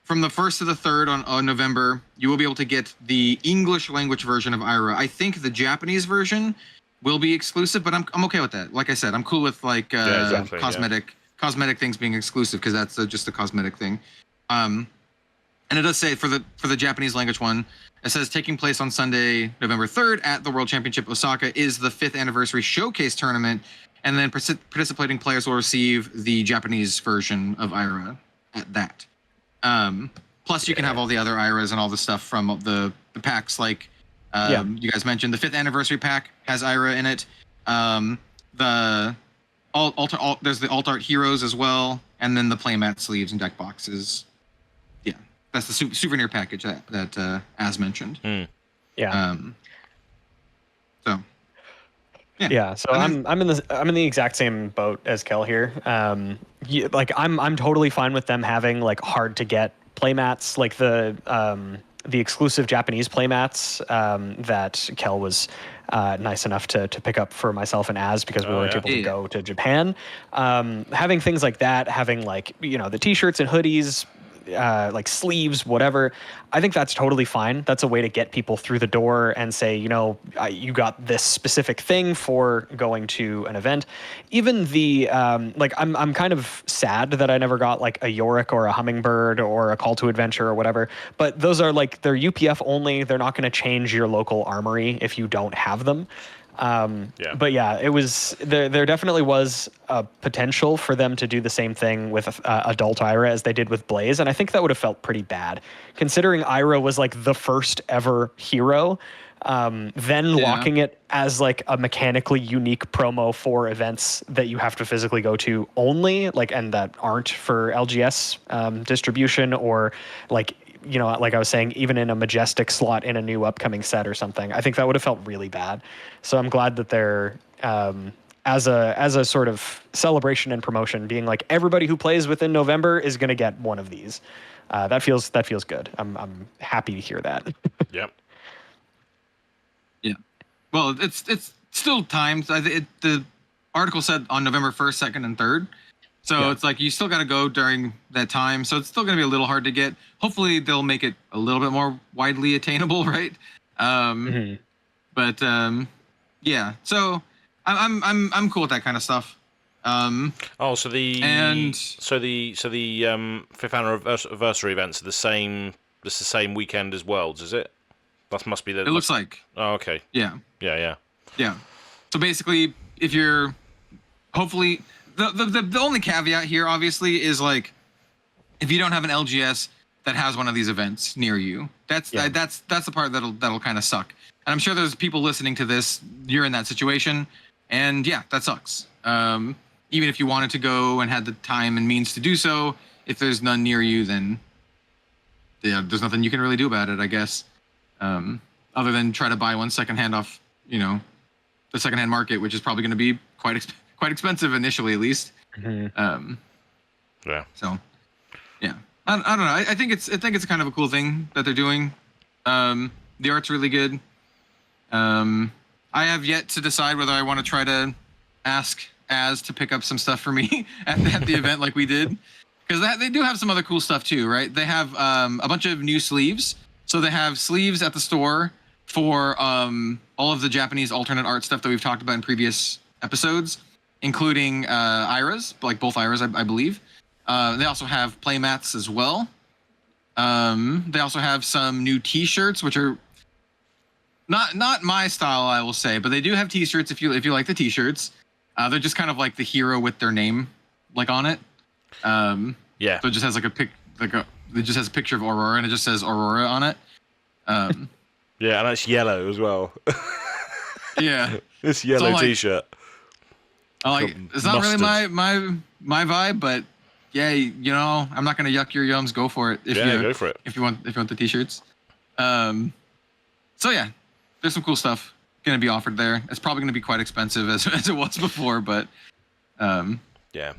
from the 1st to the 3rd on November, you will be able to get the English language version of IRA. I think the Japanese version will be exclusive, but I'm okay with that. Like I said, I'm cool with like cosmetic things being exclusive, because that's just a cosmetic thing. And it does say for the Japanese language one, it says taking place on Sunday, November 3rd at the World Championship Osaka is the 5th anniversary showcase tournament, and then participating players will receive the Japanese version of IRA at that. Plus, you can have all the other IRAs and all the stuff from the packs, like you guys mentioned. The 5th anniversary pack has IRA in it. There's the alt art heroes as well, and then the playmat sleeves and deck boxes. Yeah, that's the souvenir package that as mentioned. So so I'm in the exact same boat as Kel here. Like I'm totally fine with them having like hard to get playmats, like the exclusive Japanese playmats that Kel was nice enough to pick up for myself and Az, because we weren't able to go to Japan. Having things like that, having like, you know, the t-shirts and hoodies, like sleeves, whatever, I think that's totally fine. That's a way to get people through the door and say, you know, you got this specific thing for going to an event. Even the like I'm kind of sad that I never got like a Yorick or a Hummingbird or a Call to Adventure or whatever, but those are like, they're UPF only. They're not going to change your local armory if you don't have them. But yeah, it was there definitely was a potential for them to do the same thing with adult IRA as they did with Blaze, and I think that would have felt pretty bad, considering IRA was like the first ever hero. Then locking it as like a mechanically unique promo for events that you have to physically go to only, like, and that aren't for LGS distribution, or like, you know, like I was saying, even in a majestic slot in a new upcoming set or something. I think that would have felt really bad. So I'm glad that they're as a sort of celebration and promotion, being like, everybody who plays within November is going to get one of these. That feels good. I'm happy to hear that. Yep. Yeah. Well, it's still timed. The article said on November 1st, 2nd, and 3rd. So it's like you still got to go during that time. So it's still going to be a little hard to get. Hopefully they'll make it a little bit more widely attainable, right? But yeah. So I'm cool with that kind of stuff. So the 5th anniversary events are the same weekend as Worlds, is it? That must be the. It looks like. Oh, okay. Yeah. Yeah. So basically, if you're, hopefully, the only caveat here, obviously, is like, if you don't have an LGS that has one of these events near you, that's the part that'll kind of suck. And I'm sure there's people listening to this. You're in that situation, and yeah, that sucks. Even if you wanted to go and had the time and means to do so, if there's none near you, then there's nothing you can really do about it, I guess. Other than try to buy one secondhand off, the secondhand market, which is probably going to be quite expensive initially, at least. Yeah. So, yeah, I don't know. I think it's kind of a cool thing that they're doing. The art's really good. I have yet to decide whether I want to try to ask Az to pick up some stuff for me at the event like we did, because they do have some other cool stuff too, right? They have a bunch of new sleeves. So they have sleeves at the store for all of the Japanese alternate art stuff that we've talked about in previous episodes, including IRAs, like both IRAs, I believe. They also have playmats as well. They also have some new T-shirts, which are not my style, I will say, but they do have T-shirts if you like the T-shirts. They're just kind of like the hero with their name like on it. Yeah. So it just has it just has a picture of Aurora and it just says Aurora on it. Yeah, and it's yellow as well. Yeah. This yellow like, T-shirt. It's not really my vibe, but yeah, I'm not gonna yuck your yums. Go for it. Go for it. If you want the T-shirts. So yeah, there's some cool stuff gonna be offered there. It's probably gonna be quite expensive as it was before, but Yeah.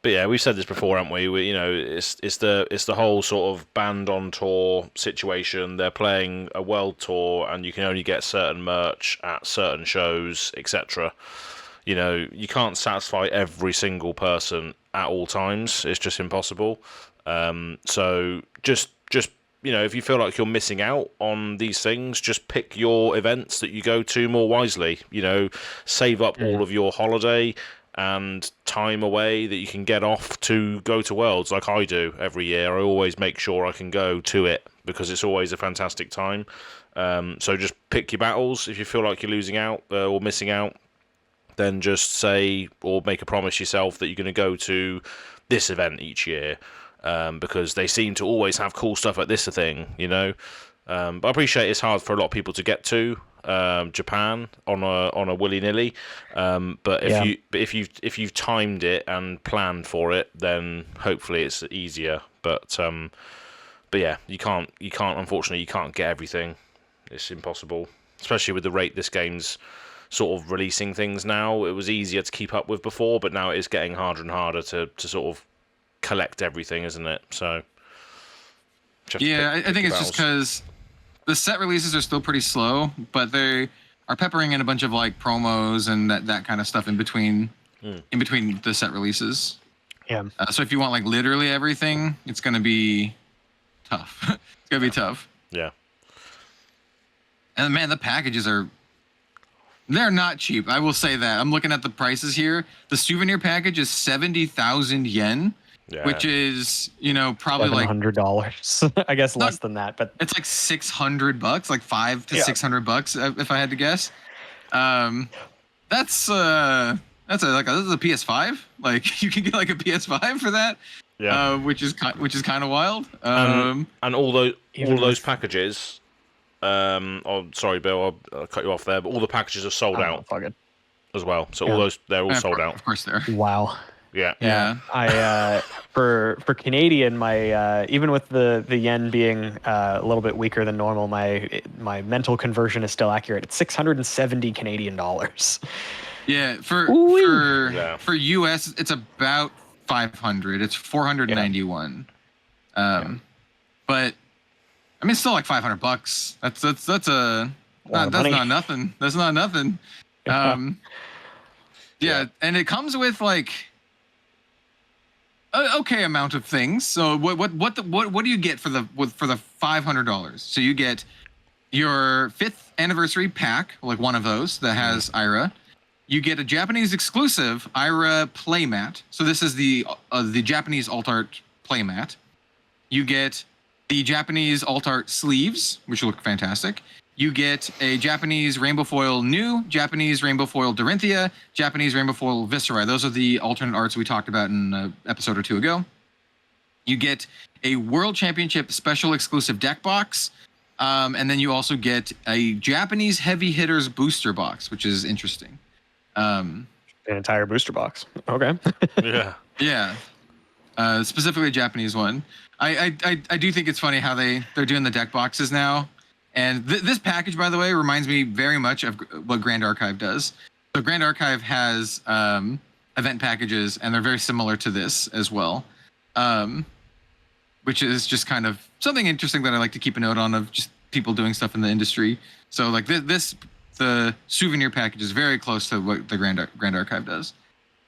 But yeah, we've said this before, haven't we? It's the whole sort of band on tour situation. They're playing a world tour, and you can only get certain merch at certain shows, etc. You can't satisfy every single person at all times. It's just impossible. So just if you feel like you're missing out on these things, just pick your events that you go to more wisely. Save up all of your holiday and time away that you can get off to go to Worlds like I do every year. I always make sure I can go to it because it's always a fantastic time. So just pick your battles. If you feel like you're losing out or missing out, then just say or make a promise yourself that you're going to go to this event each year, because they seem to always have cool stuff at this thing, But I appreciate it's hard for a lot of people to get to Japan on a willy-nilly, but if you've timed it and planned for it, then hopefully it's easier. But yeah, you can't unfortunately you can't get everything. It's impossible, especially with the rate this game's sort of releasing things now. It was easier to keep up with before, but now it is getting harder and harder to sort of collect everything, isn't it? So I think it's just because the set releases are still pretty slow, but they are peppering in a bunch of like promos and that kind of stuff in between the set releases. Yeah. So if you want like literally everything, it's gonna be tough. It's gonna be tough. Yeah. And man, the packages they're not cheap. I will say that. I'm looking at the prices here. The souvenir package is 70,000 yen. Yeah. Which is, probably like $100. I guess less than that, but it's like $600, like $500 to $600 if I had to guess. That's a PS5. Like you can get like a PS5 for that. Yeah. Which is kind of wild. And all those packages. Oh, sorry, Bill. I'll cut you off there. But all the packages are sold out as well. So all they're all sold out. Of course, they're. Wow. Yeah. I for Canadian, my even with the yen being a little bit weaker than normal, my mental conversion is still accurate. It's 670 Canadian dollars. Yeah, for US, it's about 500. It's 491. But I mean, it's still like $500. That's not nothing. That's not nothing. Yeah, and it comes with like okay amount of things. So what do you get for the $500? So you get your 5th anniversary pack, like one of those that has IRA. You get a Japanese exclusive IRA playmat. So this is the Japanese alt art playmat. You get the Japanese alt art sleeves, which look fantastic. You get a Japanese rainbow foil new, Japanese rainbow foil Dorinthia, Japanese rainbow foil Viscera. Those are the alternate arts we talked about in an episode or two ago. You get a World Championship special exclusive deck box. And then you also get a Japanese heavy hitters booster box, which is interesting. An entire booster box. Okay. Yeah. Specifically a Japanese one. I do think it's funny how they're doing the deck boxes now. And this package, by the way, reminds me very much of what Grand Archive does. So Grand Archive has event packages, and they're very similar to this as well. Which is just kind of something interesting that I like to keep a note on of just people doing stuff in the industry. So like the souvenir package is very close to what the Grand Archive does.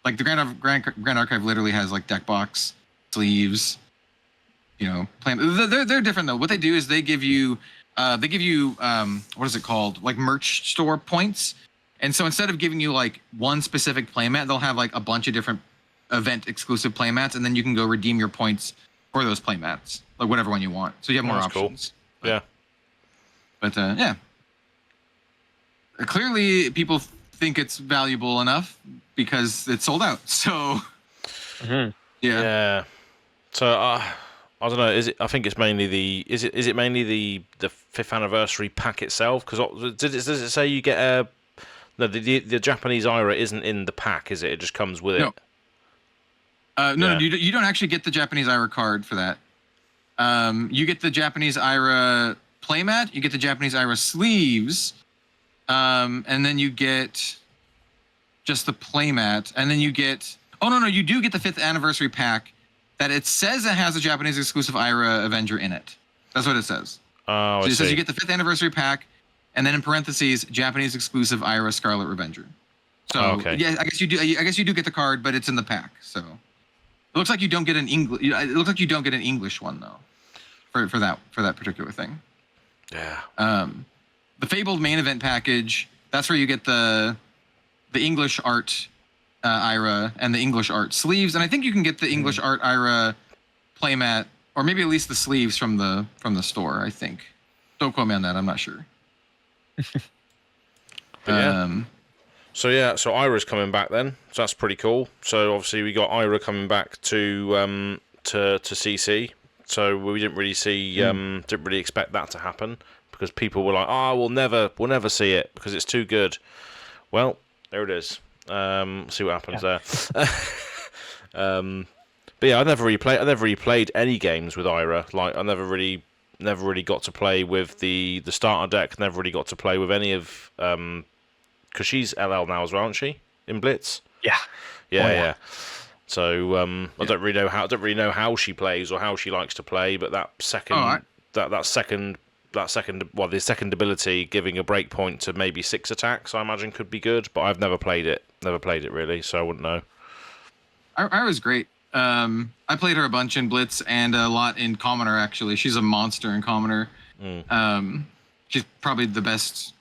Like the Grand Archive literally has like deck box, sleeves, they're different though. What they do is they give you what is it called? Like merch store points. And so instead of giving you like one specific playmat, they'll have like a bunch of different event exclusive playmats, and then you can go redeem your points for those playmats, like whatever one you want. So you have more options. Cool. Yeah. But yeah. Clearly people think it's valuable enough because it's sold out. So yeah. So I don't know. I think it's mainly the. Is it mainly the 5th anniversary pack itself? Because does it say you get the Japanese IRA isn't in the pack, is it? It just comes with it. No, you don't actually get the Japanese IRA card for that. You get the Japanese IRA playmat. You get the Japanese IRA sleeves, and then you get just the playmat, and then you get. Oh no, you do get the 5th anniversary pack. That it says it has a Japanese exclusive IRA Avenger in it. That's what it says. Oh, so it says you get the 5th anniversary pack, and then in parentheses, Japanese exclusive IRA Scarlet Revenger. So yeah, I guess you do. I guess you do get the card, but it's in the pack. So it looks like you don't get an English. It looks like you don't get an English one though, for that particular thing. Yeah. The Fabled main event package. That's where you get the English art. IRA and the English art sleeves, and I think you can get the English art IRA playmat, or maybe at least the sleeves from the store. I think. Don't quote me on that. I'm not sure. So IRA's coming back then. So that's pretty cool. So obviously we got IRA coming back to CC. So we didn't really see didn't really expect that to happen because people were like, we'll never see it because it's too good. Well, there it is. See what happens there. But yeah, I never really played any games with IRA. Like I never really got to play with the starter deck. Never really got to play with any of because she's LL now as well, isn't she? In Blitz. Yeah. So I don't really know how she plays or how she likes to play. But that second the second ability giving a break point to maybe 6 attacks, I imagine could be good, but I've never played it really, so I wouldn't know. I was great. I played her a bunch in Blitz and a lot in Commoner actually. She's a monster in Commoner. She's probably the best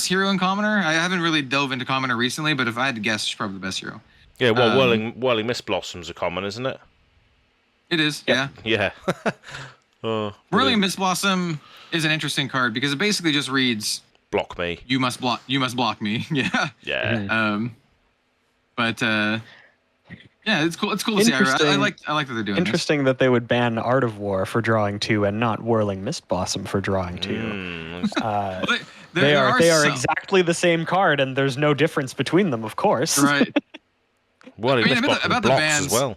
hero in Commoner. I haven't really dove into Commoner recently, but if I had to guess, she's probably the best hero. Yeah, well, Whirling Mist Blossom's a common, isn't it? It is, yeah. Whirling Mist Blossom is an interesting card because it basically just reads block me. You must block me. Yeah. But yeah, it's cool. It's cool to see. I like that they're doing Interesting that they would ban Art of War for drawing 2 and not Whirling Mist Blossom for drawing 2. They are exactly the same card, and there's no difference between them, of course. Right. Whirling Mist Blossom about the blocks bans as well.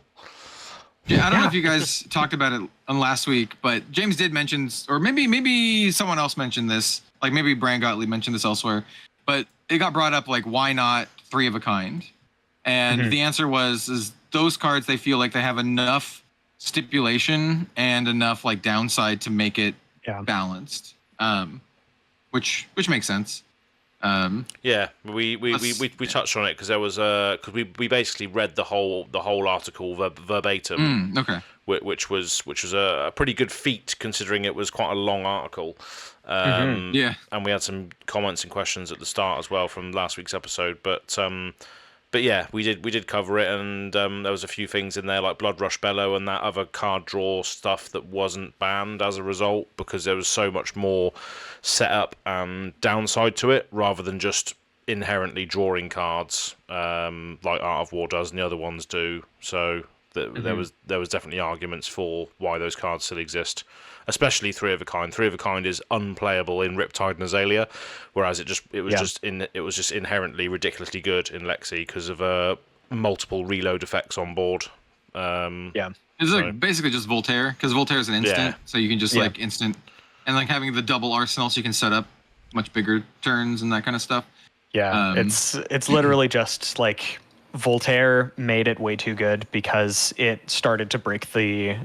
Yeah, I don't know if you guys talked about it on last week, but James did mention, or maybe someone else mentioned this, like maybe Brian Gottlieb mentioned this elsewhere, but it got brought up like, why not 3 of a kind? And the answer is those cards, they feel like they have enough stipulation and enough like downside to make it balanced, which makes sense. Yeah, we touched on it because there was because we basically read the whole article verbatim. Okay. Which was a pretty good feat considering it was quite a long article. Yeah. And we had some comments and questions at the start as well from last week's episode. But but yeah, we did cover it, and there was a few things in there like Blood Rush Bellow and that other card draw stuff that wasn't banned as a result, because there was so much more setup and downside to it rather than just inherently drawing cards like Art of War does and the other ones do. So there was definitely arguments for why those cards still exist, especially Three of a Kind. Three of a Kind is unplayable in Riptide and Azalea, whereas it was just inherently ridiculously good in Lexi because of multiple reload effects on board. It's like basically just Voltaire, because Voltaire is an instant, so you can just like instant, and like having the double arsenal, so you can set up much bigger turns and that kind of stuff. Yeah, it's literally just like Voltaire made it way too good because it started to break the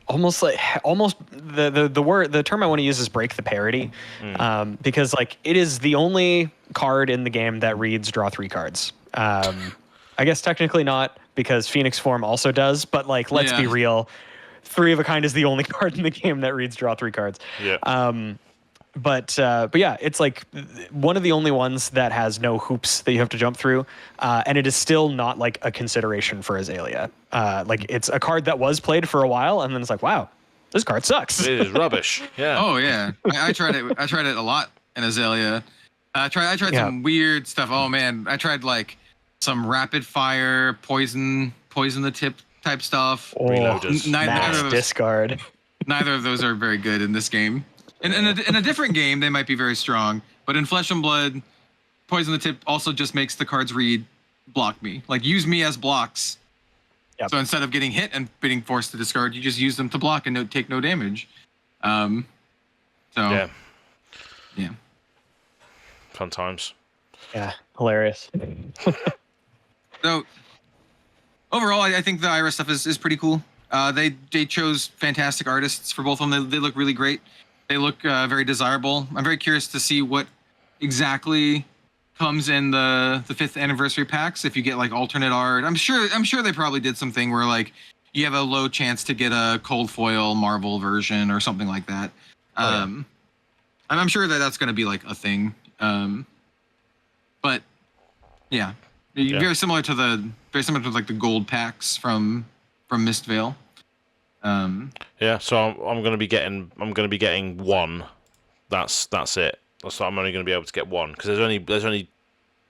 almost the term I want to use is break the parity, because like it is the only card in the game that reads draw 3 cards. I guess technically not, because Phoenix Form also does, but like let's be real, Three of a Kind is the only card in the game that reads draw 3 cards. But yeah, it's like one of the only ones that has no hoops that you have to jump through, and it is still not like a consideration for Azalea. Like it's a card that was played for a while, and then it's like, wow, this card sucks. It is rubbish. Yeah. Oh yeah, I tried it. I tried it a lot in Azalea. I tried some weird stuff. Oh man, I tried like some rapid fire, poison the tip type stuff. Reloaders. Neither of those, discard. Neither of those are very good in this game. In a different game, they might be very strong, but in Flesh and Blood, Poison the Tip also just makes the cards read block me. Like, use me as blocks. Yep. So instead of getting hit and being forced to discard, you just use them to block and take no damage. Yeah. Fun times. Yeah, hilarious. So overall, I think the IRA stuff is pretty cool. They chose fantastic artists for both of them. They look really great. They look very desirable. I'm very curious to see what exactly comes in the 5th anniversary packs. If you get like alternate art, I'm sure they probably did something where like you have a low chance to get a cold foil Marvel version or something like that. I'm sure that's going to be like a thing. But yeah, very similar to like the gold packs from Mistvale. So I'm going to be getting one. That's it. I'm only going to be able to get one, because there's only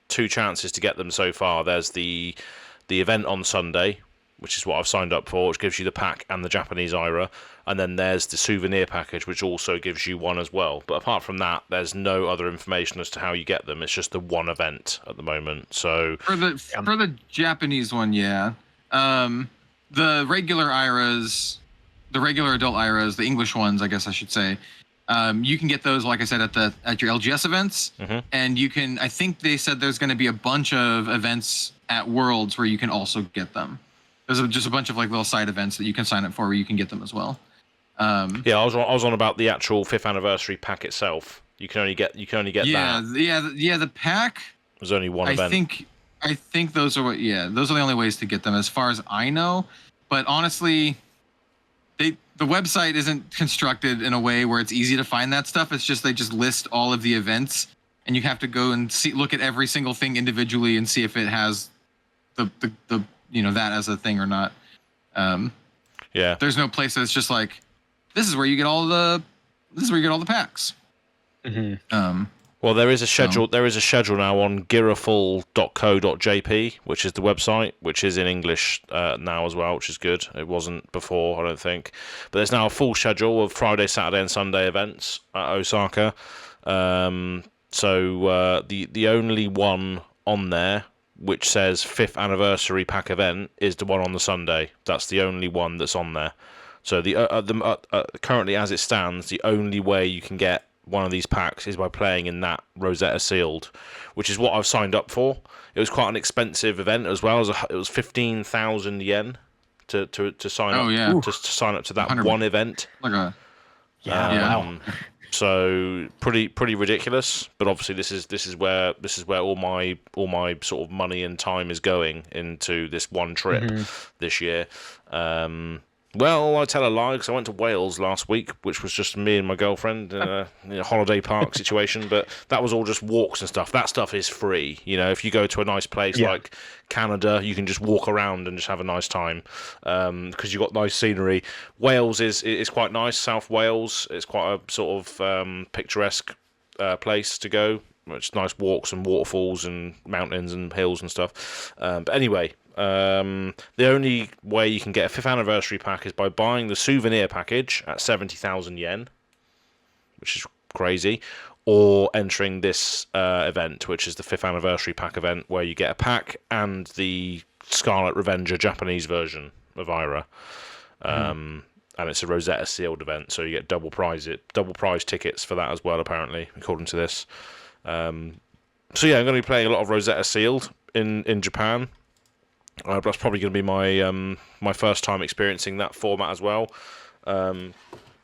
2 chances to get them so far. There's the event on Sunday, which is what I've signed up for, which gives you the pack and the Japanese IRA, and then there's the souvenir package, which also gives you one as well. But apart from that, there's no other information as to how you get them. It's just the one event at the moment. So for the Japanese one, the regular IRAs, the regular adult IRAs, the English ones, I guess I should say, you can get those, like I said, at your LGS events, and you can. I think they said there's going to be a bunch of events at Worlds where you can also get them. There's just a bunch of like little side events that you can sign up for where you can get them as well. I was on about the actual 5th anniversary pack itself. You can only get that. The pack. There's only one event. I think those are those are the only ways to get them as far as I know. But honestly, the website isn't constructed in a way where it's easy to find that stuff. It's just they just list all of the events, and you have to go and look at every single thing individually and see if it has the that as a thing or not. There's no place that's just like, this is where you get all the packs. Well, there is a schedule. There is a schedule now on giraful.co.jp, which is the website, which is in English now as well, which is good. It wasn't before, I don't think. But there's now a full schedule of Friday, Saturday, and Sunday events at Osaka. So the only one on there which says 5th anniversary pack event is the one on the Sunday. That's the only one that's on there. So currently, as it stands, the only way you can get one of these packs is by playing in that Rosetta sealed, which is what I've signed up for. It was quite an expensive event as well. It was 15,000 yen to sign up. To sign up to that one event. Wow. So pretty ridiculous. But obviously this is where all my sort of money and time is going into this one trip this year. Well, I tell a lie because I went to Wales last week, which was just me and my girlfriend in a holiday park situation. But that was all just walks and stuff. That stuff is free. If you go to a nice place like Canada, you can just walk around and just have a nice time because you've got nice scenery. Wales is quite nice. South Wales, it's quite a sort of picturesque place to go. It's nice walks and waterfalls and mountains and hills and stuff. But anyway. The only way you can get a 5th anniversary pack is by buying the souvenir package at 70,000 yen, which is crazy, or entering this event, which is the 5th anniversary pack event, where you get a pack and the Scarlet Revenger Japanese version of IRA. And it's a Rosetta sealed event, so you get double prize tickets for that as well, apparently, according to this. So yeah, I'm going to be playing a lot of Rosetta sealed in Japan. That's probably going to be my first time experiencing that format as well, but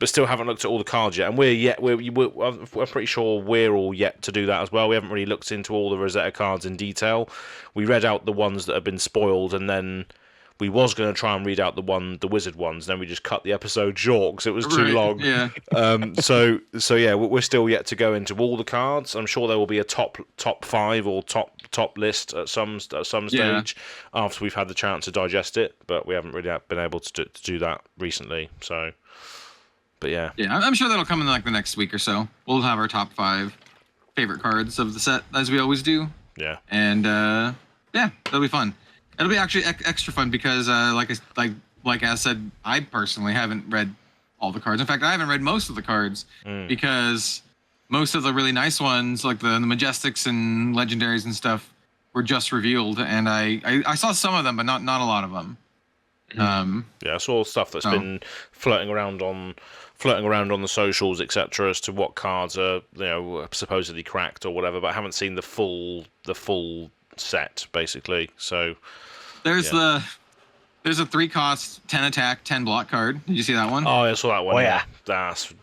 still haven't looked at all the cards yet. And we're pretty sure we're all yet to do that as well. We haven't really looked into all the Rosetta cards in detail. We read out the ones that have been spoiled, and then we was going to try and read out the wizard ones. Then we just cut the episode short because it was too long. Yeah. So yeah, we're still yet to go into all the cards. I'm sure there will be a top 5 or top list at some stage after we've had the chance to digest it. But we haven't really been able to do that recently. So, but yeah. Yeah, I'm sure that'll come in like the next week or so. We'll have our top 5 favorite cards of the set as we always do. Yeah. And yeah, that'll be fun. It'll be actually extra fun because, like as said, I personally haven't read all the cards. In fact, I haven't read most of the cards because most of the really nice ones, like the Majestics and Legendaries and stuff, were just revealed, and I saw some of them, but not a lot of them. Yeah, I saw stuff that's been floating around on the socials, etc., as to what cards are supposedly cracked or whatever, but I haven't seen the full set basically. So there's a 3-cost 10 attack 10 block card. Did you see that one? Oh, I saw that one. Oh yeah, that's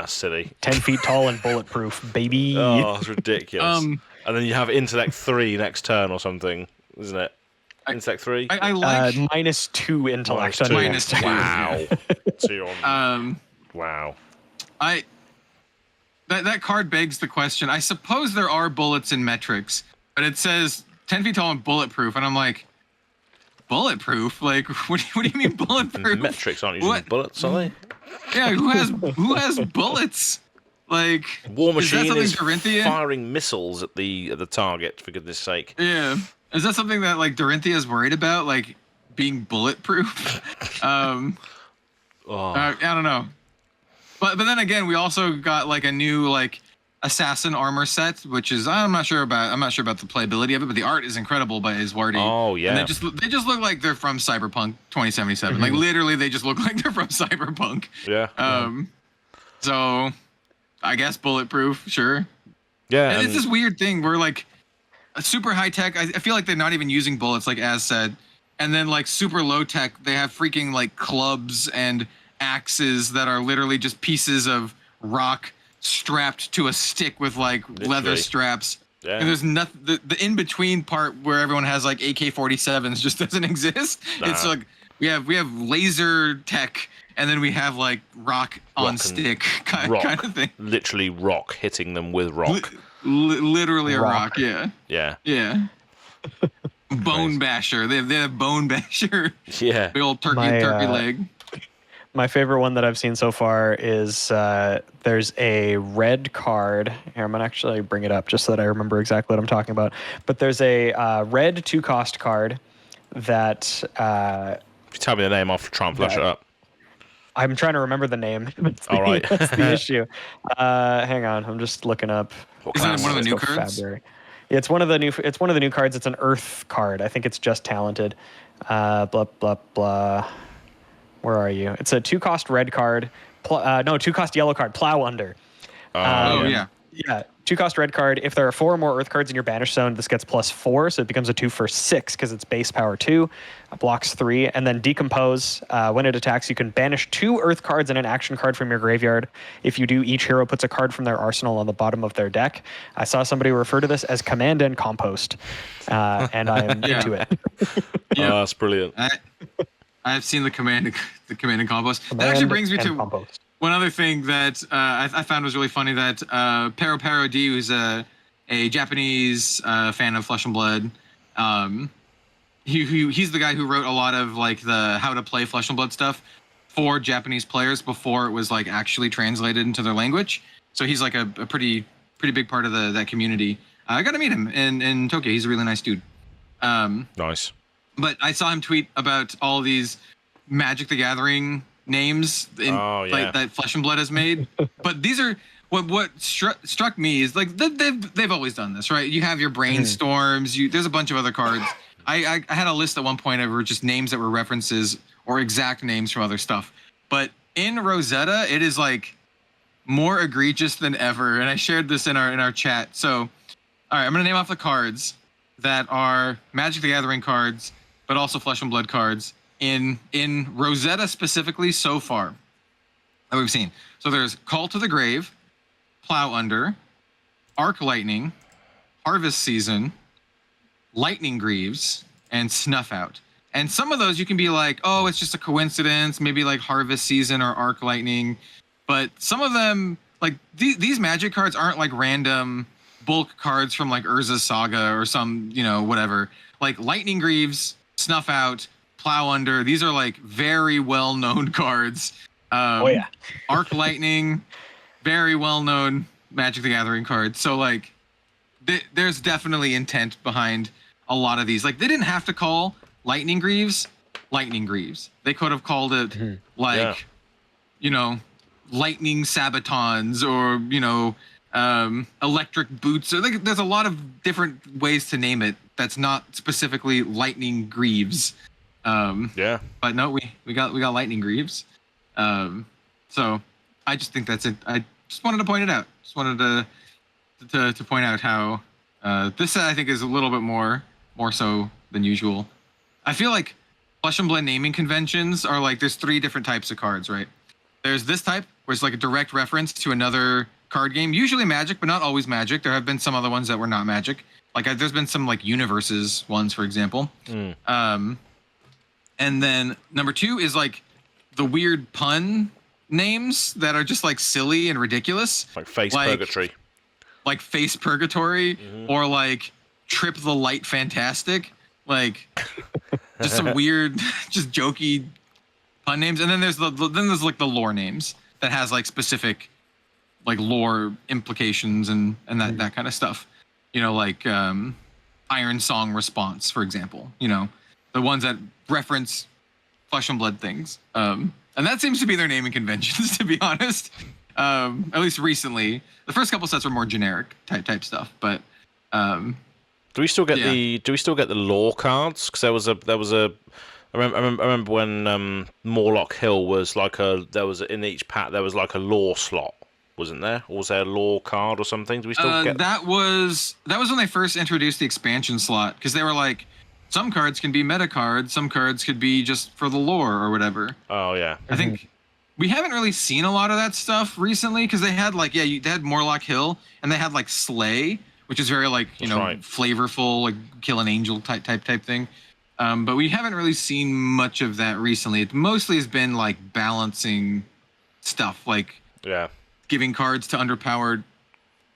silly. 10 feet tall and bulletproof, baby. Oh, it's ridiculous. And then you have intellect 3 next turn or something, isn't it? Intellect 3. I like -2 intellect. -2. Wow. So you're on. Wow. That card begs the question. I suppose there are bullets in metrics, but it says 10 feet tall and bulletproof, and I'm like, bulletproof? Like, what do you mean bulletproof? Metrics aren't using bullets, are they? Yeah, who has bullets? Like, War Machine is Dorinthia? firing missiles at the target, for goodness sake. Yeah. Is that something that like Dorinthia is worried about, like being bulletproof? I don't know. But then again, we also got like a new like assassin armor set, which is I'm not sure about the playability of it, but the art is incredible by Iswardi. Oh yeah. And they just look like they're from Cyberpunk 2077. Like literally, they just look like they're from Cyberpunk. Yeah. So I guess bulletproof, sure. Yeah. And it's this weird thing where like super high tech. I feel like they're not even using bullets, like as said. And then like super low tech, they have freaking like clubs and axes that are literally just pieces of rock strapped to a stick with like leather straps. Yeah. And there's nothing. The in between part where everyone has like AK-47s just doesn't exist. Nah. It's like we have laser tech, and then we have like rock on stick kind of thing. Literally rock hitting them with rock. Literally a rock. Yeah. Yeah. Yeah. Bone basher. They have bone basher. Yeah. Big old turkey leg. My favorite one that I've seen so far is there's a red card. Here, I'm going to actually bring it up just so that I remember exactly what I'm talking about. But there's a red 2-cost card that... if you tell me the name, I'll try and flash it up. I'm trying to remember the name. All right. That's the issue. Hang on. I'm just looking up. Is that one of the new cards? February. It's one of the new cards. It's an Earth card. I think it's just talented. Blah, blah, blah. Where are you? It's a 2-cost red card. 2-cost yellow card. Plow Under. Yeah. Yeah. 2-cost red card. If there are 4 or more Earth cards in your banish zone, this gets +4, so it becomes a 2 for 6 because it's base power 2, blocks 3, and then Decompose. When it attacks, you can banish 2 Earth cards and an action card from your graveyard. If you do, each hero puts a card from their arsenal on the bottom of their deck. I saw somebody refer to this as Command and Compost, and I am into it. Yeah. Oh, that's brilliant. I've seen the command and compost. That actually brings me to compost. One other thing that I found was really funny. That Pero D, who's a Japanese fan of Flesh and Blood, he's the guy who wrote a lot of like the how to play Flesh and Blood stuff for Japanese players before it was like actually translated into their language. So he's like a pretty big part of that community. I got to meet him in Tokyo. He's a really nice dude. Nice. But I saw him tweet about all these Magic the Gathering names that Flesh and Blood has made. But these are what struck me is like they've always done this, right? You have your brainstorms. There's a bunch of other cards. I had a list at one point of just names that were references or exact names from other stuff. But in Rosetta, it is like more egregious than ever. And I shared this in our chat. So, all right, I'm gonna name off the cards that are Magic the Gathering cards, but also Flesh and Blood cards in Rosetta specifically so far that we've seen. So there's Call to the Grave, Plow Under, Arc Lightning, Harvest Season, Lightning Greaves, and Snuff Out. And some of those you can be like, oh, it's just a coincidence, maybe like Harvest Season or Arc Lightning. But some of them, like these Magic cards aren't like random bulk cards from like Urza's Saga or some, whatever. Like Lightning Greaves, Snuff Out, Plow Under, these are like very well-known cards. Arc Lightning, very well-known Magic the Gathering cards. So like there's definitely intent behind a lot of these. Like they didn't have to call Lightning Greaves. They could have called it Lightning Sabatons or, Electric Boots. Or like, there's a lot of different ways to name it that's not specifically Lightning Greaves. But no, we got Lightning Greaves. So I just think that's it. I just wanted to point it out. Just wanted to point out how this I think is a little bit more so than usual. I feel like Flesh and Blood naming conventions are like there's 3 different types of cards, right? There's this type where it's like a direct reference to another card game, usually Magic, but not always Magic. There have been some other ones that were not Magic. Like there's been some like Universes ones, for example. And then number 2 is like the weird pun names that are just like silly and ridiculous. Like Face Purgatory. Like Face Purgatory or like Trip the Light Fantastic. Like just some weird, just jokey pun names. And then there's like the lore names that has like specific like lore implications and that kind of stuff. Like Iron Song Response, for example. The ones that reference Flesh and Blood things. And that seems to be their naming conventions, to be honest. At least recently. The first couple sets were more generic type stuff, but do we still get the lore cards? Because there was a I remember when Morlock Hill was like in each pack there was like a lore slot, wasn't there? Or was there a lore card or something? Do we still get that was when they first introduced the expansion slot, because they were like, some cards can be meta cards, some cards could be just for the lore or whatever. Oh yeah. I think we haven't really seen a lot of that stuff recently, because they had like they had Morlock Hill and they had like Slay, which is very like flavorful, like kill an angel type thing. But we haven't really seen much of that recently. It mostly has been like balancing stuff, like giving cards to underpowered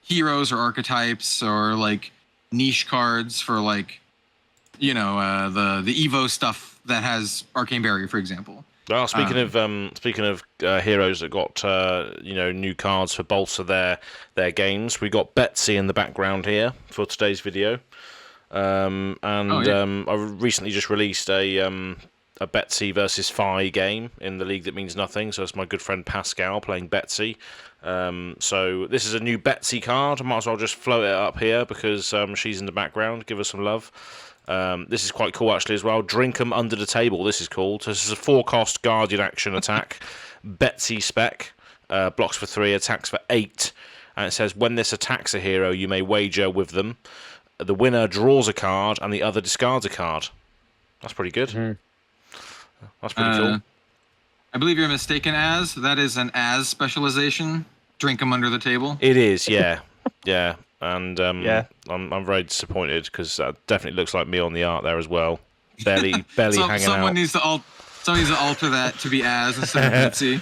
heroes or archetypes, or like niche cards for like the Evo stuff that has Arcane Barrier, for example. Well, speaking of heroes that got new cards for bolster their games, we got Betsy in the background here for today's video. I recently just released a Betsy versus Phi game in the League That Means Nothing. So it's my good friend Pascal playing Betsy. So this is a new Betsy card. I might as well just float it up here because she's in the background. Give her some love. This is quite cool actually as well. Drink 'em under the table. This is called. So this is a 4-cost Guardian action attack. Betsy spec. Blocks for 3, attacks for 8. And it says when this attacks a hero, you may wager with them. The winner draws a card and the other discards a card. That's pretty good. That's pretty cool. I believe you're mistaken, Az. That is an Az specialization. Drink 'em under the table. It is, yeah. Yeah. And I'm very disappointed because that definitely looks like me on the art there as well. Belly hanging out. Somebody needs to alter that to be as instead of Betsy.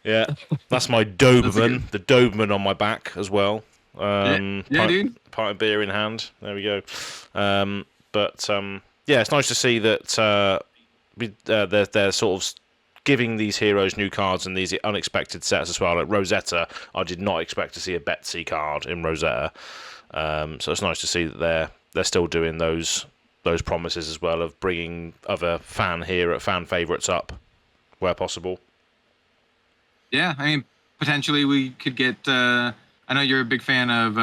Yeah, that's my Doberman. The Doberman on my back as well. Dude. Pint of beer in hand. There we go. Yeah, it's nice to see that they're sort of giving these heroes new cards and these unexpected sets as well. Like Rosetta, I did not expect to see a Betsy card in Rosetta. So it's nice to see that they're still doing those promises as well of bringing other fan favourites up where possible. Yeah, I mean, potentially we could get. I know you're a big fan of.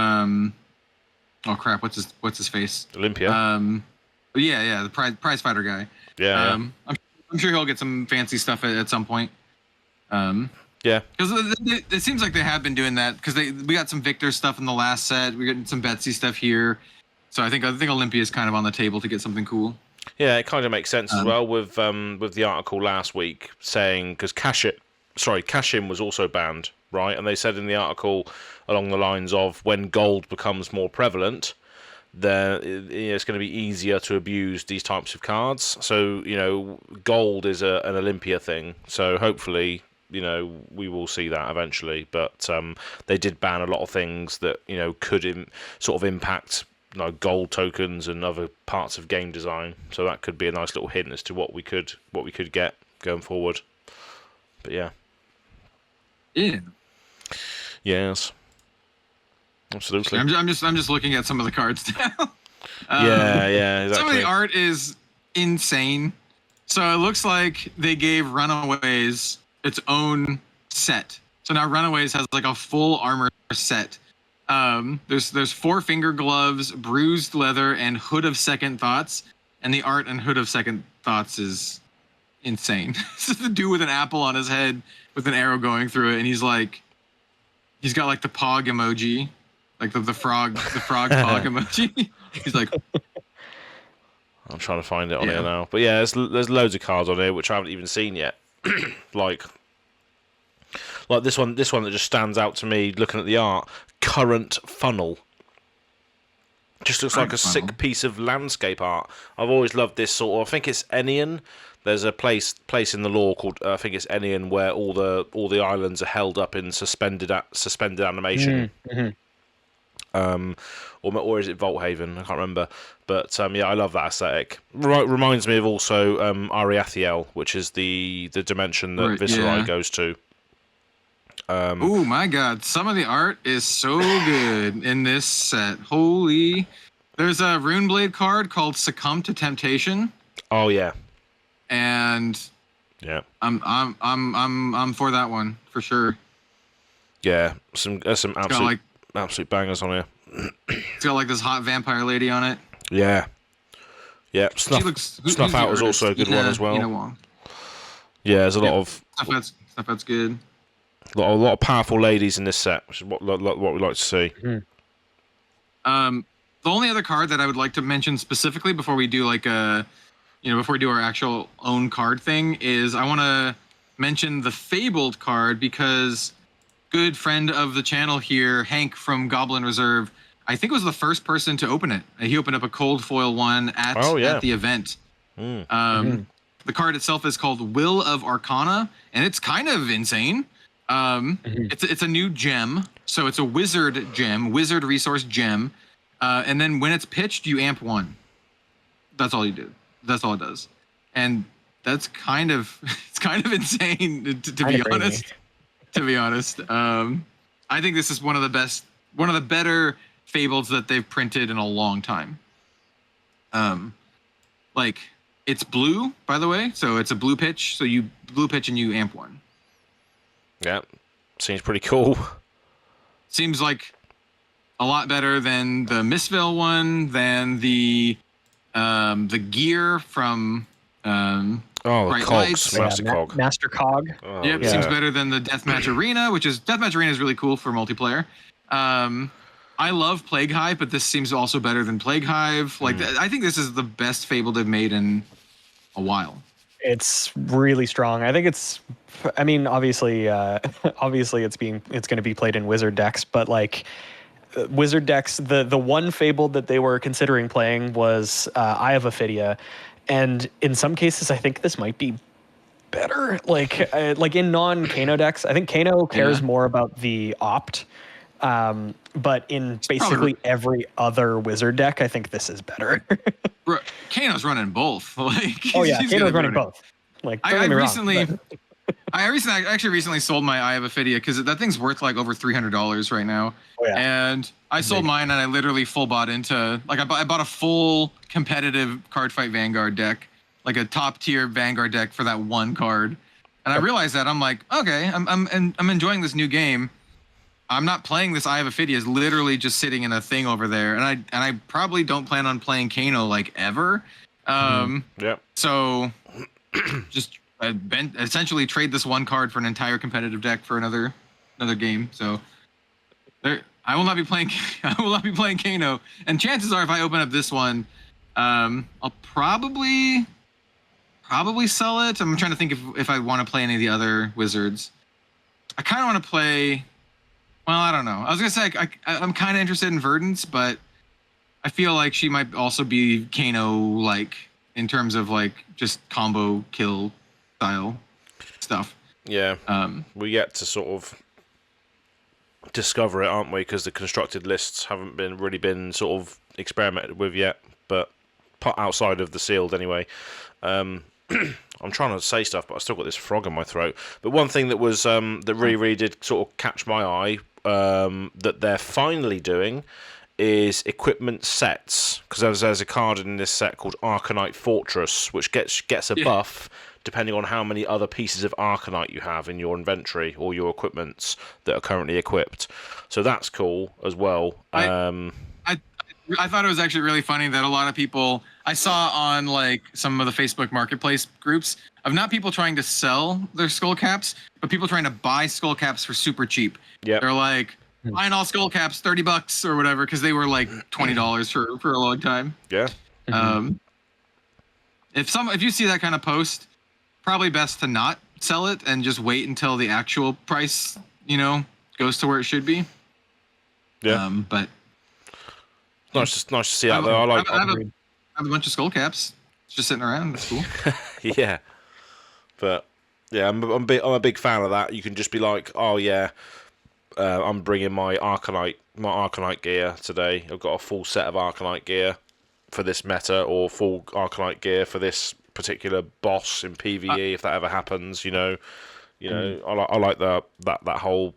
Oh crap! What's his face? Olympia. Yeah, the prize fighter guy. Yeah. I'm sure he'll get some fancy stuff at some point. Yeah. Because it seems like they have been doing that. Because we got some Victor stuff in the last set. We got some Betsy stuff here. So I think Olympia is kind of on the table to get something cool. Yeah, it kind of makes sense as well with the article last week saying because cash-in was also banned, right? And they said in the article along the lines of when gold becomes more prevalent, then it's going to be easier to abuse these types of cards. So gold is an Olympia thing. So hopefully we will see that eventually. But they did ban a lot of things that could sort of impact gold tokens and other parts of game design. So that could be a nice little hint as to what we could get going forward. But yeah. Yeah. Yes. Absolutely. I'm just looking at some of the cards now. Yeah, exactly. Some of the art is insane. So it looks like they gave Runaways its own set. So now Runaways has like a full armor set. There's 4 finger gloves, bruised leather, and Hood of Second Thoughts. And the art and Hood of Second Thoughts is insane. This is the dude with an apple on his head with an arrow going through it, and he's got like the pog emoji, like the frog pog emoji. He's like, I'm trying to find it on here now, but yeah, there's loads of cards on here which I haven't even seen yet. like this one that just stands out to me looking at the art. Current Funnel. Just looks like a sick piece of landscape art. I've always loved this sort of. I think it's Enian. There's a place in the lore called I think it's Enian where all the islands are held up in suspended animation. Or is it Volthaven? I can't remember. But yeah, I love that aesthetic. Reminds me of also Ariathiel, which is the dimension that Viserai goes to. Oh my god, some of the art is so good in this set. Holy. There's a Runeblade card called Succumb to Temptation. Oh yeah. And yeah. I'm for that one for sure. Yeah, some absolute bangers on here. It's got like this hot vampire lady on it. Yeah. Yeah, Snuff Out was also a good one as well. Yeah, there's a lot of stuff that's good. A lot of powerful ladies in this set, which is what we like to see. The only other card that I would like to mention specifically before we do before we do our actual own card thing is I want to mention the Fabled card because good friend of the channel here, Hank from Goblin Reserve, I think was the first person to open it. He opened up a cold foil one at the event. The card itself is called Will of Arcana, and it's kind of insane. It's a new gem, so it's a wizard gem, wizard resource gem, and then when it's pitched, you amp 1. That's all you do. That's all it does, and that's kind of insane to be honest. To be honest, I think this is one of the better Fables that they've printed in a long time. Like it's blue, by the way, so it's a blue pitch. So you blue pitch and you amp 1. Yeah, seems pretty cool. Seems like a lot better than the Mistveil one, than the gear from Bright Lights. Master Cog. Master Cog. Oh, yep, seems better than the Deathmatch Arena, Deathmatch Arena is really cool for multiplayer. I love Plague Hive, but this seems also better than Plague Hive. I think this is the best Fable they've made in a while. It's really strong. I think obviously it's going to be played in Wizard decks, but like Wizard decks, the one Fable that they were considering playing was Eye of Ophidia, and in some cases I think this might be better. Like in non-Kano decks, I think Kano cares more about the opt. But in basically every other wizard deck, I think this is better. Bro, Kano's running both. Like, Kano's running both. Like, I recently sold my Eye of Ophidia because that thing's worth like over $300 right now. Oh, yeah. And I sold mine and I literally full bought into like I bought a full competitive card fight Vanguard deck, like a top tier Vanguard deck for that one card. And I realized that I'm like, okay, I'm enjoying this new game. I'm not playing this Eye of Ophidia. It's literally just sitting in a thing over there, and I probably don't plan on playing Kano like ever. So just essentially trade this one card for an entire competitive deck for another game. So I will not be playing. I will not be playing Kano. And chances are, if I open up this one, I'll probably sell it. I'm trying to think if I want to play any of the other wizards. I kind of want to play. Well, I don't know. I was gonna say I'm kind of interested in Verdance, but I feel like she might also be Kano like in terms of like just combo kill style stuff. Yeah. We're yet to sort of discover it, aren't we? Because the constructed lists haven't really been sort of experimented with yet, but outside of the sealed anyway. I'm trying to say stuff, but I still got this frog in my throat. But one thing that was that really did sort of catch my eye that they're finally doing is equipment sets, because there's a card in this set called Arcanite Fortress, which gets a buff depending on how many other pieces of Arcanite you have in your inventory or your equipments that are currently equipped. So that's cool as well. I thought it was actually really funny that a lot of people I saw on like some of the Facebook Marketplace groups of not people trying to sell their skull caps, but people trying to buy skull caps for super cheap. Yeah, they're like buying all skull caps $30 or whatever because they were like $20 for a long time. Yeah. If you see that kind of post, probably best to not sell it and just wait until the actual price, goes to where it should be. Yeah. But nice to see that though. I have a bunch of skull caps. It's just sitting around. That's cool. Yeah. But yeah, I'm a big fan of that. You can just be like, oh yeah, I'm bringing my Arcanite gear today. I've got a full set of Arcanite gear for this meta, or full Arcanite gear for this particular boss in PvE if that ever happens. I like that whole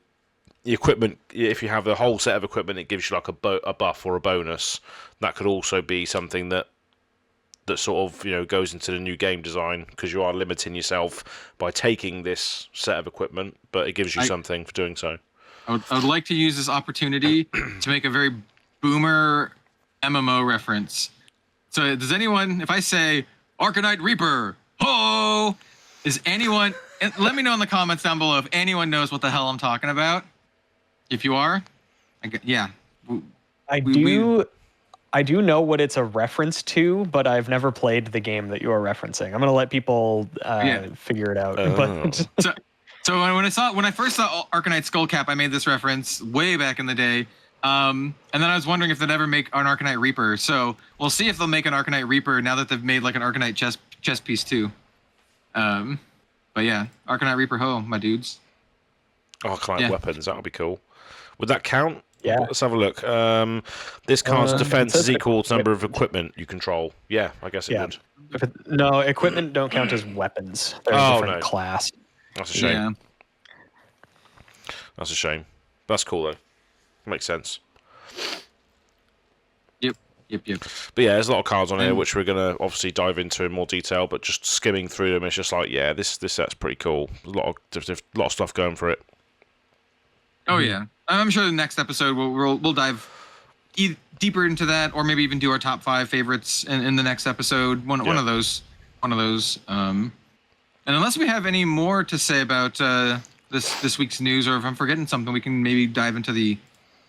equipment. If you have the whole set of equipment, it gives you like a buff or a bonus. That could also be something that sort of goes into the new game design, because you are limiting yourself by taking this set of equipment, but it gives you something for doing so. I would like to use this opportunity to make a very boomer MMO reference. So does anyone, if I say Arcanite Reaper, ho, is anyone, and let me know in the comments down below if anyone knows what the hell I'm talking about. If you are, I do know what it's a reference to, but I've never played the game that you are referencing. I'm going to let people figure it out. But so when I first saw Arcanite Skullcap, I made this reference way back in the day. And then I was wondering if they'd ever make an Arcanite Reaper. So we'll see if they'll make an Arcanite Reaper now that they've made like an Arcanite chess piece too. But yeah, Arcanite Reaper ho, my dudes. Arcanite weapons, that would be cool. Would that count? Yeah. Let's have a look. This card's defense is equal to the number of equipment you control. Yeah, I guess it would. No, equipment don't count as weapons. They're a different class. That's a shame. Yeah. That's a shame. That's cool though. Makes sense. Yep. But yeah, there's a lot of cards on here which we're gonna obviously dive into in more detail. But just skimming through them, it's just like, yeah, this set's pretty cool. There's a lot of stuff going for it. Oh yeah, I'm sure the next episode we'll dive deeper into that, or maybe even do our top 5 favorites in the next episode. One of those. And unless we have any more to say about this week's news, or if I'm forgetting something, we can maybe dive into the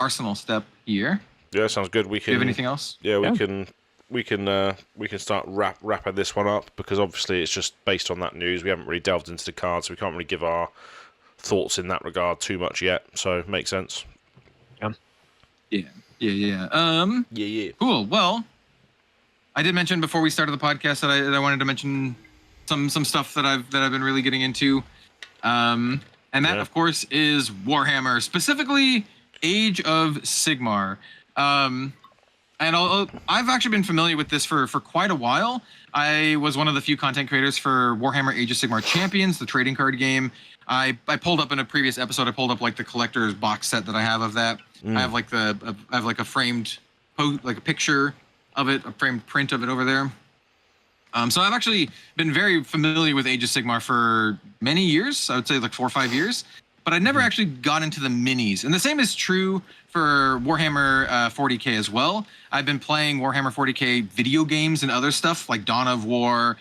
Arsenal step here. Yeah, sounds good. We can. Do you have anything else? Yeah, we can start wrapping this one up, because obviously it's just based on that news. We haven't really delved into the cards, so we can't really give our thoughts in that regard too much yet. So makes sense. Yeah. Cool. Well, I did mention before we started the podcast that I wanted to mention some stuff that I've been really getting into. And that, of course, is Warhammer, specifically Age of Sigmar. And I've actually been familiar with this for quite a while. I was one of the few content creators for Warhammer Age of Sigmar Champions, the trading card game. I pulled up in a previous episode. I pulled up like the collector's box set that I have of that. I have like a framed, like a picture of it, a framed print of it over there. So I've actually been very familiar with Age of Sigmar for many years. I would say like 4 or 5 years, but I never actually got into the minis. And the same is true for Warhammer 40K as well. I've been playing Warhammer 40K video games and other stuff like Dawn of War,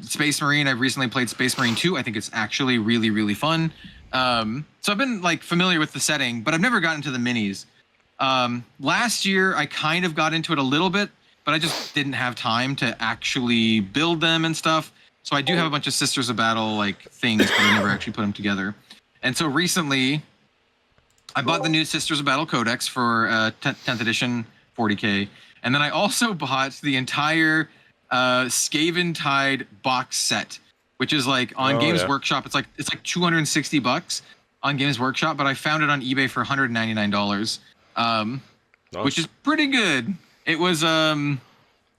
Space Marine. I've recently played Space Marine 2. I think it's actually really, really fun. So I've been like familiar with the setting, but I've never gotten into the minis. Last year, I kind of got into it a little bit, but I just didn't have time to actually build them and stuff. So I do have a bunch of Sisters of Battle like things, but I never actually put them together. And so recently, I bought the new Sisters of Battle Codex for 10th edition 40K, and then I also bought the entire Skaven Tide box set, which is like on Games Workshop. It's like $260 on Games Workshop, but I found it on eBay for $199, which is pretty good. It was from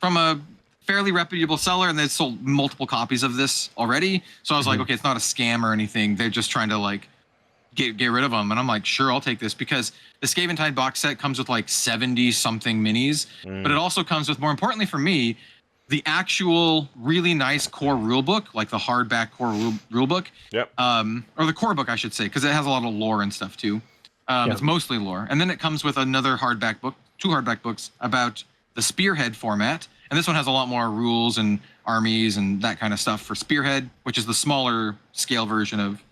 a fairly reputable seller, and they sold multiple copies of this already. So I was like, okay, it's not a scam or anything. They're just trying to like get rid of them. And I'm like, sure, I'll take this, because the Skaven Tide box set comes with like 70 something minis, but it also comes with, more importantly for me, the actual really nice core rulebook, like the hardback core rulebook. Yep. Or the core book, I should say, because it has a lot of lore and stuff too. It's mostly lore. And then it comes with another hardback book, 2 hardback books about the Spearhead format. And this one has a lot more rules and armies and that kind of stuff for Spearhead, which is the smaller scale version of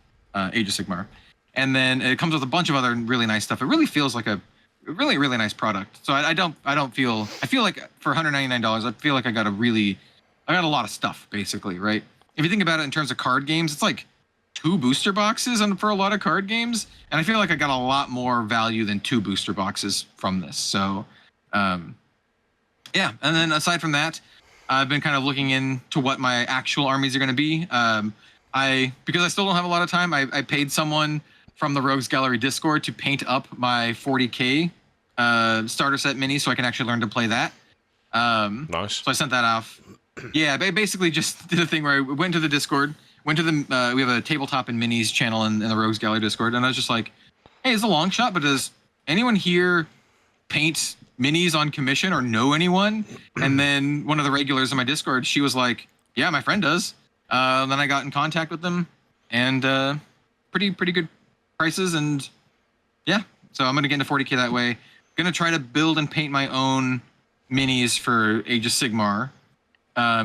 Age of Sigmar. And then it comes with a bunch of other really nice stuff. It really feels like a really, really nice product. So I feel like for $199, I feel like I got a lot of stuff basically, right? If you think about it in terms of card games, it's like 2 booster boxes for a lot of card games. And I feel like I got a lot more value than 2 booster boxes from this. So, yeah. And then aside from that, I've been kind of looking into what my actual armies are going to be. Because I still don't have a lot of time, I paid someone from the Rogues Gallery Discord to paint up my 40K starter set mini so I can actually learn to play that. Nice. So I sent that off. Yeah, I basically just did a thing where I went to the Discord, we have a tabletop and minis channel in the Rogues Gallery Discord, and I was just like, hey, it's a long shot, but does anyone here paint minis on commission or know anyone? And then one of the regulars in my Discord, she was like, yeah, my friend does. Then I got in contact with them, and pretty good prices, and yeah, so I'm gonna get into 40K that way. Gonna try to build and paint my own minis for Age of Sigmar,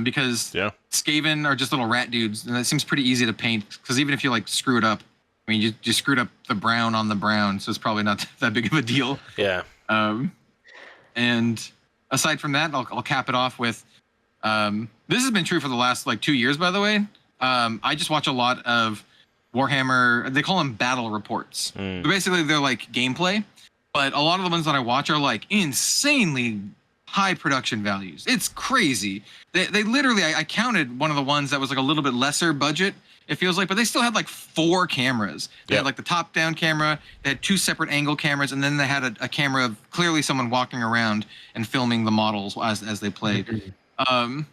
because Skaven are just little rat dudes, and it seems pretty easy to paint, because even if you like screw it up, I mean, you screwed up the brown on the brown, so it's probably not that big of a deal. Yeah. And aside from that, I'll cap it off with this has been true for the last like 2 years, by the way. I just watch a lot of Warhammer. They call them battle reports. So basically, they're like gameplay, but a lot of the ones that I watch are like insanely high production values. It's crazy. They literally, I counted one of the ones that was like a little bit lesser budget, it feels like, but they still had like 4 cameras. They had like the top-down camera, they had 2 separate angle cameras, and then they had a camera of clearly someone walking around and filming the models as they played. And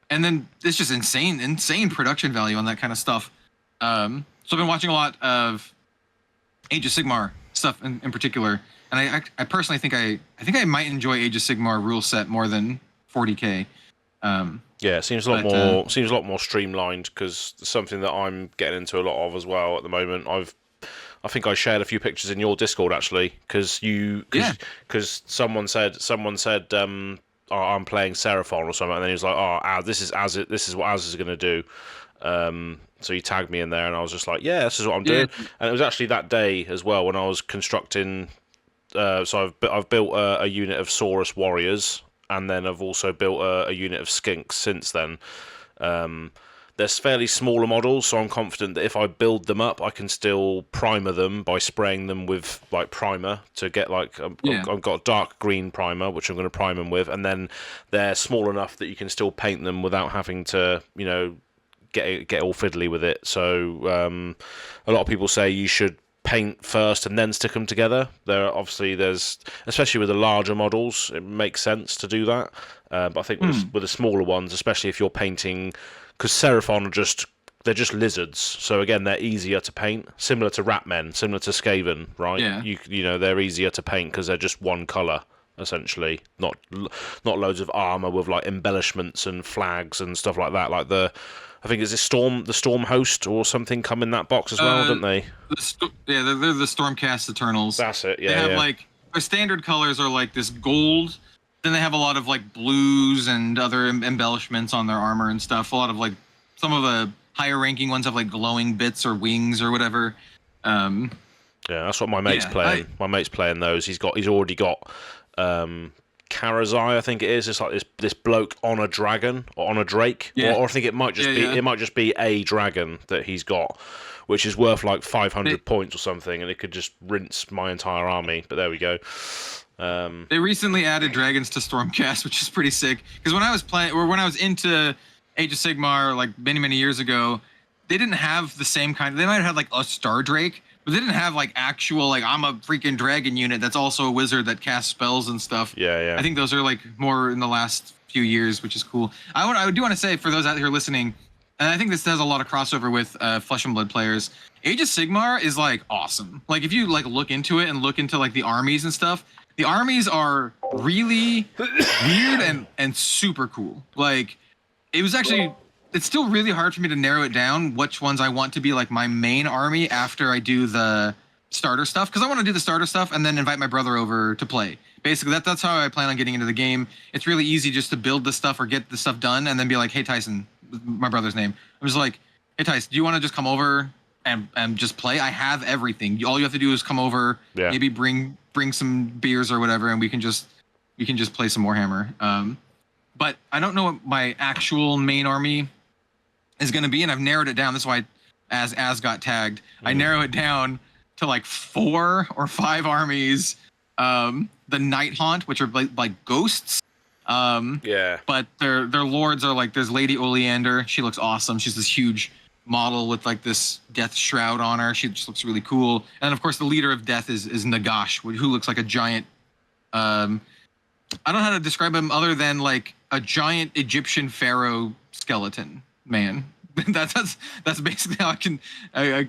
then it's just insane production value on that kind of stuff. So I've been watching a lot of Age of Sigmar stuff in particular, and I personally think I might enjoy Age of Sigmar rule set more than 40K. Yeah, it seems a lot more streamlined, because it's something that I'm getting into a lot of as well at the moment. I think I shared a few pictures in your Discord actually, because someone said oh, I'm playing Seraphon or something, and then he was like, oh, this is what Az is going to do. So he tagged me in there, and I was just like, yeah, this is what I'm doing. And it was actually that day as well when I was constructing. So I've built a unit of Saurus warriors, and then I've also built a unit of skinks since then. There's fairly smaller models, so I'm confident that if I build them up, I can still primer them by spraying them with like primer to get like I've got a dark green primer, which I'm going to prime them with, and then they're small enough that you can still paint them without having to, you know, get all fiddly with it. So a lot of people say you should paint first and then stick them together. There's especially with the larger models, it makes sense to do that. But I think with the smaller ones, especially if you're painting, because Seraphon they're just lizards. So again, they're easier to paint, similar to Ratmen, similar to Skaven, right? Yeah. You know, they're easier to paint because they're just one color essentially, not loads of armor with like embellishments and flags and stuff like that. Like I think it's the Storm Host or something come in that box as well, don't they? They're the Stormcast Eternals. That's it. Yeah. They have like their standard colors are like this gold. Then they have a lot of like blues and other embellishments on their armor and stuff. A lot of like some of the higher ranking ones have like glowing bits or wings or whatever. Yeah, that's what my mate's playing. My mate's playing those. He's already got Karazai, I think it is. It's like this bloke on a dragon or on a drake, or I think it might just be a dragon that he's got, which is worth like 500 points or something, and it could just rinse my entire army. But there we go. They recently added dragons to Stormcast, which is pretty sick. Because when I was into Age of Sigmar like many years ago, they didn't have the same kind. They might have had like a Star Drake, but they didn't have like actual like I'm a freaking dragon unit that's also a wizard that casts spells and stuff. Yeah. I think those are like more in the last few years, which is cool. I do want to say for those out here listening, and I think this has a lot of crossover with Flesh and Blood players. Age of Sigmar is like awesome. Like if you like look into it and look into like the armies and stuff, the armies are really weird and super cool. Like it's still really hard for me to narrow it down which ones I want to be like my main army after I do the starter stuff, because I want to do the starter stuff and then invite my brother over to play. Basically, that's how I plan on getting into the game. It's really easy just to build the stuff or get the stuff done and then be like, hey, Tyson, my brother's name. I'm just like, hey, Tyson, do you want to just come over and just play? I have everything. All you have to do is come over, maybe bring some beers or whatever, and we can just play some Warhammer. But I don't know what my actual main army is going to be, and I've narrowed it down. That's why as got tagged, I narrow it down to like 4 or 5 armies. The Night Haunt, which are like ghosts. But their lords are like, there's Lady Oleander. She looks awesome. She's this huge model with like this death shroud on her. She just looks really cool. And of course, the leader of death is Nagash, who looks like a giant. I don't know how to describe him other than like a giant Egyptian pharaoh skeleton man. that's basically how I can.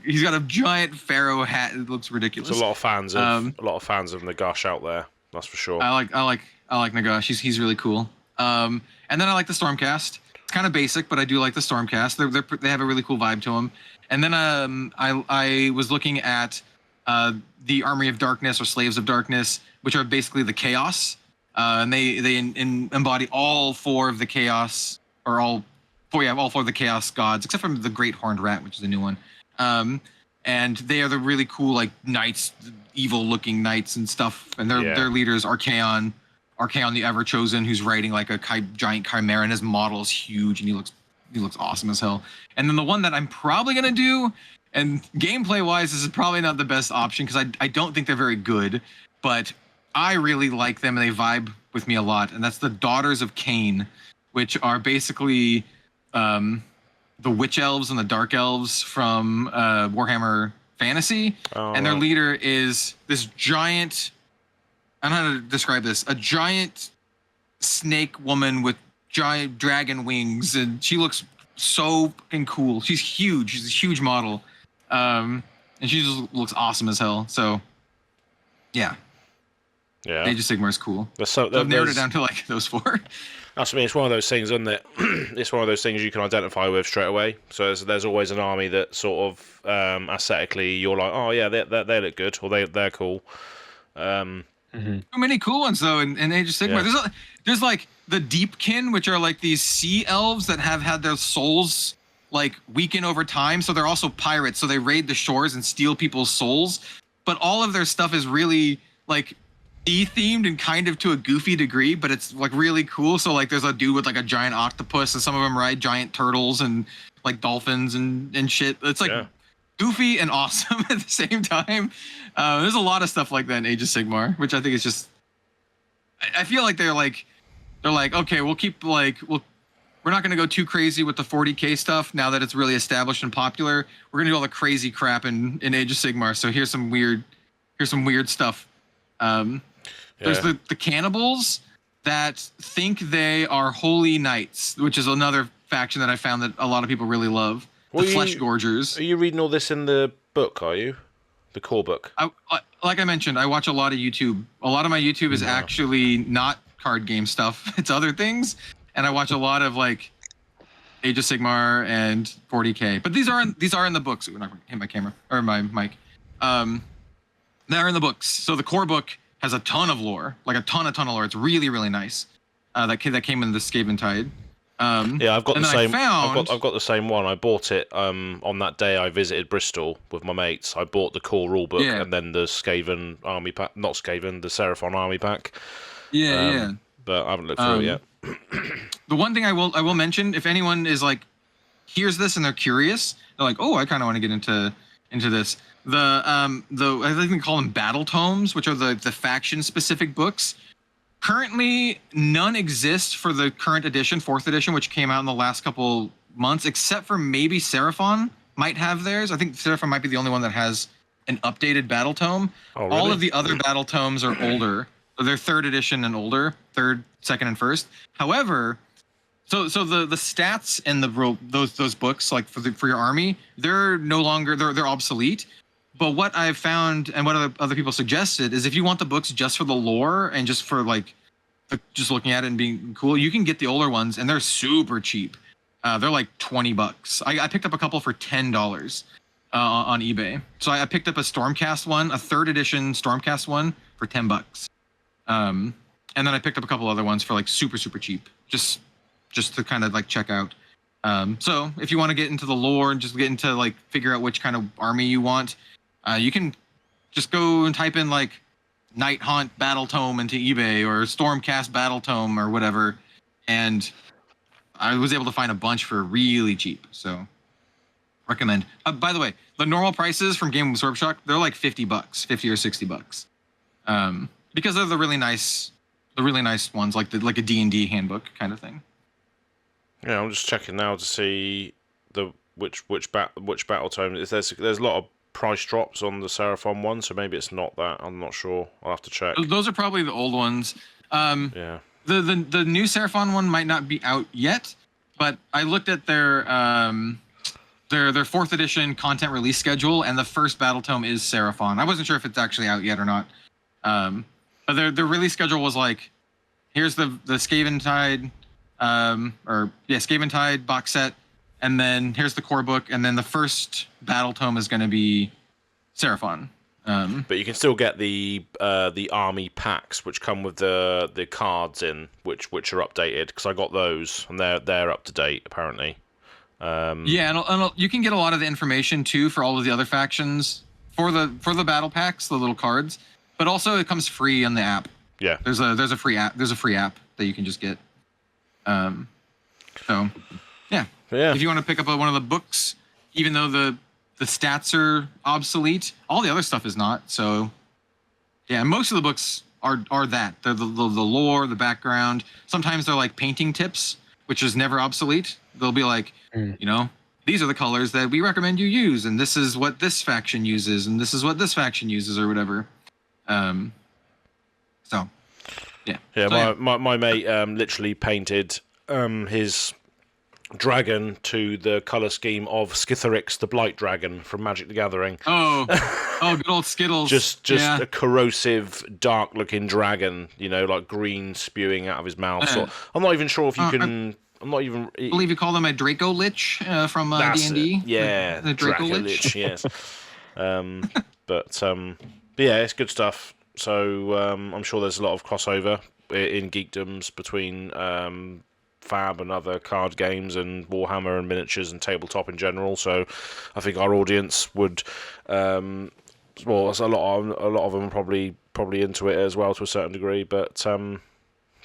He's got a giant pharaoh hat. It looks ridiculous. There's a lot of fans of Nagash out there. That's for sure. I like Nagash. He's really cool. And then I like the Stormcast. It's kind of basic, but I do like the Stormcast. They have a really cool vibe to them. And then I was looking at the Army of Darkness or Slaves of Darkness, which are basically the Chaos. And they embody all 4 of the Chaos, or all 4 of the Chaos gods, except for the Great Horned Rat, which is a new one. And they are the really cool like knights, evil-looking knights and stuff. And their leaders Archaon the Ever-Chosen, who's riding like a giant chimera, and his model is huge, and he looks awesome as hell. And then the one that I'm probably gonna do, and gameplay-wise, this is probably not the best option because I don't think they're very good, but I really like them and they vibe with me a lot. And that's the Daughters of Cain, which are basically the Witch Elves and the Dark Elves from Warhammer Fantasy. And their leader is this giant, I don't know how to describe this, a giant snake woman with giant dragon wings, and she looks so fucking cool. She's huge. She's a huge model. And she just looks awesome as hell. So, yeah. Yeah. Age of Sigmar is cool. So I've narrowed it down to like those 4. That's what I mean. It's one of those things, isn't it? It's one of those things you can identify with straight away. So there's always an army that sort of aesthetically you're like, oh yeah, they look good, or they're cool. Too many cool ones though in Age of Sigmar. Yeah. There's like the Deepkin, which are like these sea elves that have had their souls like weaken over time. So they're also pirates. So they raid the shores and steal people's souls. But all of their stuff is really like themed and kind of to a goofy degree, but it's like really cool. So like there's a dude with like a giant octopus, and some of them ride giant turtles and like dolphins and shit. It's like goofy and awesome at the same time. There's a lot of stuff like that in Age of Sigmar, which I think is just. I feel like they're like okay, we'll keep like we're not going to go too crazy with the 40K stuff now that it's really established and popular. We're going to do all the crazy crap in Age of Sigmar. So here's some weird stuff. There's the cannibals that think they are holy knights, which is another faction that I found that a lot of people really love. The flesh gorgers. Are you reading all this in the book, are you? The core book? Like I mentioned, I watch a lot of YouTube. A lot of my YouTube is actually not card game stuff. It's other things. And I watch a lot of like Age of Sigmar and 40K. But these are in the books. We're not going to hit my camera or my mic. They're in the books. So the core book has a ton of lore, like a ton of lore. It's really, really nice. That came in the Skaven Tide. Yeah, I've got the same. I've got the same one. I bought it on that day I visited Bristol with my mates. I bought the core rulebook and then the Skaven army pack, not Skaven, the Seraphon army pack. Yeah. But I haven't looked through it yet. The one thing I will mention, if anyone is like hears this and they're curious, they're like, oh, I kind of want to get into this. The I think they call them battle tomes, which are the faction specific books. Currently, none exist for the current edition, 4th edition, which came out in the last couple months, except for maybe Seraphon might have theirs. I think Seraphon might be the only one that has an updated battle tome. Oh, really? All of the other battle tomes are older. They're 3rd edition and older, 3rd, 2nd, and 1st. However, so the stats in those books, like for your army, they're no longer they're obsolete. But what I've found and what other people suggested is if you want the books just for the lore and just for like just looking at it and being cool, you can get the older ones and they're super cheap. They're like $20. I picked up a couple for $10 on eBay. So I picked up a Stormcast one, a 3rd edition Stormcast one for $10. And then I picked up a couple other ones for like super cheap, just to kind of like check out. So if you want to get into the lore and just get into like figure out which kind of army you want, you can just go and type in like Night Haunt Battle Tome into eBay or Stormcast Battle Tome or whatever, and I was able to find a bunch for really cheap. So recommend. By the way, the normal prices from Game of Swordshop, they're like $50, $50 or $60. Because they're the really nice ones, like a D&D handbook kind of thing. Yeah, I'm just checking now to see which battle tome. There's a lot of price drops on the Seraphon one, so maybe it's not that. I'm not sure. I'll have to check. Those are probably the old ones. Yeah. The new Seraphon one might not be out yet, but I looked at their 4th edition content release schedule, and the first battle tome is Seraphon. I wasn't sure if it's actually out yet or not. But their release schedule was like, here's the Skaven Tide, Skaven Tide box set, and then here's the core book, and then the first battle tome is going to be Seraphon. But you can still get the army packs, which come with the cards in, which are updated, because I got those, and they're up to date apparently. And you can get a lot of the information too for all of the other factions for the battle packs, the little cards. But also, it comes free on the app. Yeah. There's a free app. There's a free app that you can just get. So, yeah. If you want to pick up one of the books, even though the stats are obsolete, all the other stuff is not. So, yeah, most of the books are that. They're the lore, the background. Sometimes they're like painting tips, which is never obsolete. They'll be like, these are the colors that we recommend you use, and this is what this faction uses, and this is what this faction uses, or whatever. My mate literally painted his dragon to the color scheme of Skitharix the Blight Dragon from Magic the Gathering. Good old Skittles. Just a corrosive, dark looking dragon, like green spewing out of his mouth. So I'm not even sure if you can. I'm not even. I believe you call them a Draco Lich from D&D. Yeah, the Draco Lich. Yes. But yeah, it's good stuff. So I'm sure there's a lot of crossover in geekdoms between Fab and other card games and Warhammer and miniatures and tabletop in general. So I think our audience would well, a lot of them are probably into it as well to a certain degree. But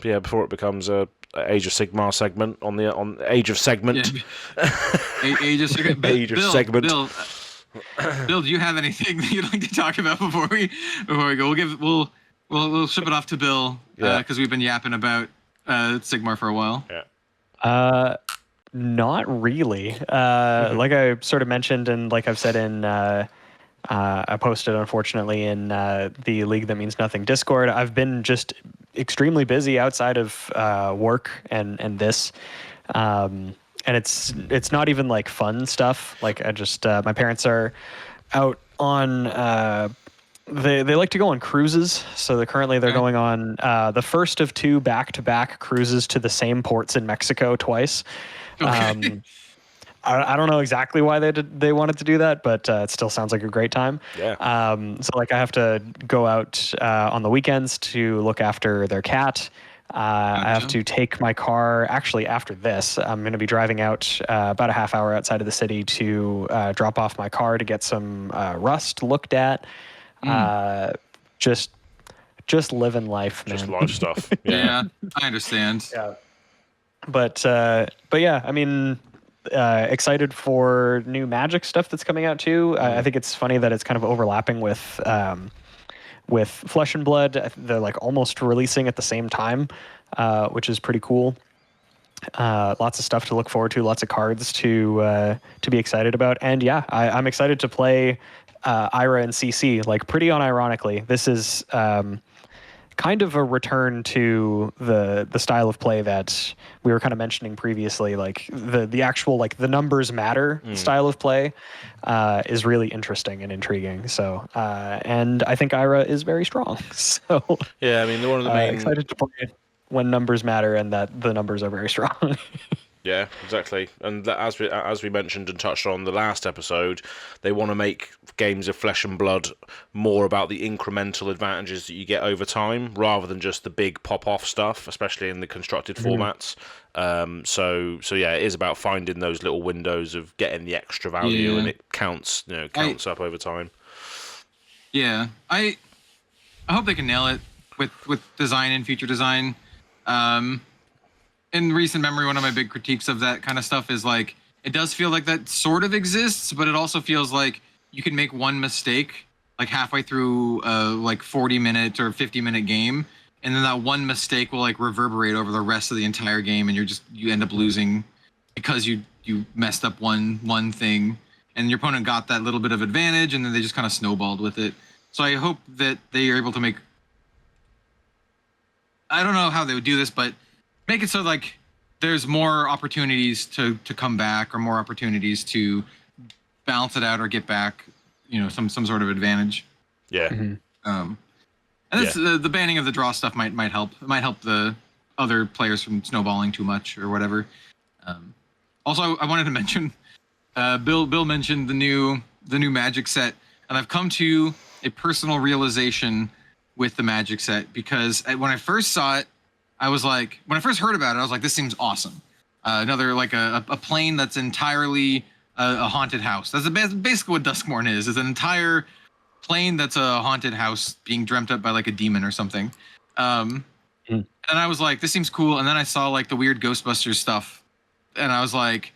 yeah, before it becomes a Age of Sigmar segment on Age of Segment. Yeah. Age of Segment. Age of Segment. Bill, do you have anything that you'd like to talk about before we go? We'll ship it off to Bill because we've been yapping about Sigmar for a while. Yeah. Not really. Like I sort of mentioned, and like I've said in, I posted unfortunately in the League That Means Nothing Discord. I've been just extremely busy outside of work and this. And it's not even like fun stuff. Like I just my parents are out on they like to go on cruises. So they're going on the first of 2 back-to-back cruises to the same ports in Mexico twice. Okay. I don't know exactly why they wanted to do that, but it still sounds like a great time. Yeah. So like I have to go out on the weekends to look after their cat. I have to take my car. Actually, after this, I'm going to be driving out about a half hour outside of the city to drop off my car to get some rust looked at. Just living life, man. Just life stuff. Yeah, I understand. Yeah. But yeah, I mean, excited for new Magic stuff that's coming out too. I think it's funny that it's kind of overlapping with Flesh and Blood. They're like almost releasing at the same time, which is pretty cool. Lots of stuff to look forward to, lots of cards to be excited about. And yeah, I'm excited to play IRA and CC, like pretty unironically. This is kind of a return to the style of play that we were kind of mentioning previously. Like the actual, like the numbers matter style of play is really interesting and intriguing. So and I think IRA is very strong. So yeah, I mean, one of the main excited to play it when numbers matter and that the numbers are very strong. Yeah, exactly. And as we mentioned and touched on the last episode, they want to make games of Flesh and Blood more about the incremental advantages that you get over time, rather than just the big pop-off stuff, especially in the constructed formats. So yeah, it is about finding those little windows of getting the extra value, and it counts up over time. Yeah, I hope they can nail it with design and future design. In recent memory, one of my big critiques of that kind of stuff is like, it does feel like that sort of exists, but it also feels like you can make one mistake like halfway through a like 40-minute or 50-minute game, and then that one mistake will like reverberate over the rest of the entire game, and you end up losing because you messed up one thing, and your opponent got that little bit of advantage, and then they just kind of snowballed with it. So I hope that they are able to make, I don't know how they would do this, but make it so like there's more opportunities to come back, or more opportunities to balance it out or get back, some sort of advantage. Yeah. And this, the banning of the draw stuff might help. It might help the other players from snowballing too much or whatever. Also, I wanted to mention, Bill mentioned the new Magic set, and I've come to a personal realization with the Magic set, because when I first saw it, when I first heard about it, I was like, this seems awesome. Another, like a plane that's entirely a haunted house. That's basically what Duskmourn is an entire plane that's a haunted house being dreamt up by like a demon or something. And I was like, this seems cool. And then I saw like the weird Ghostbusters stuff, and I was like,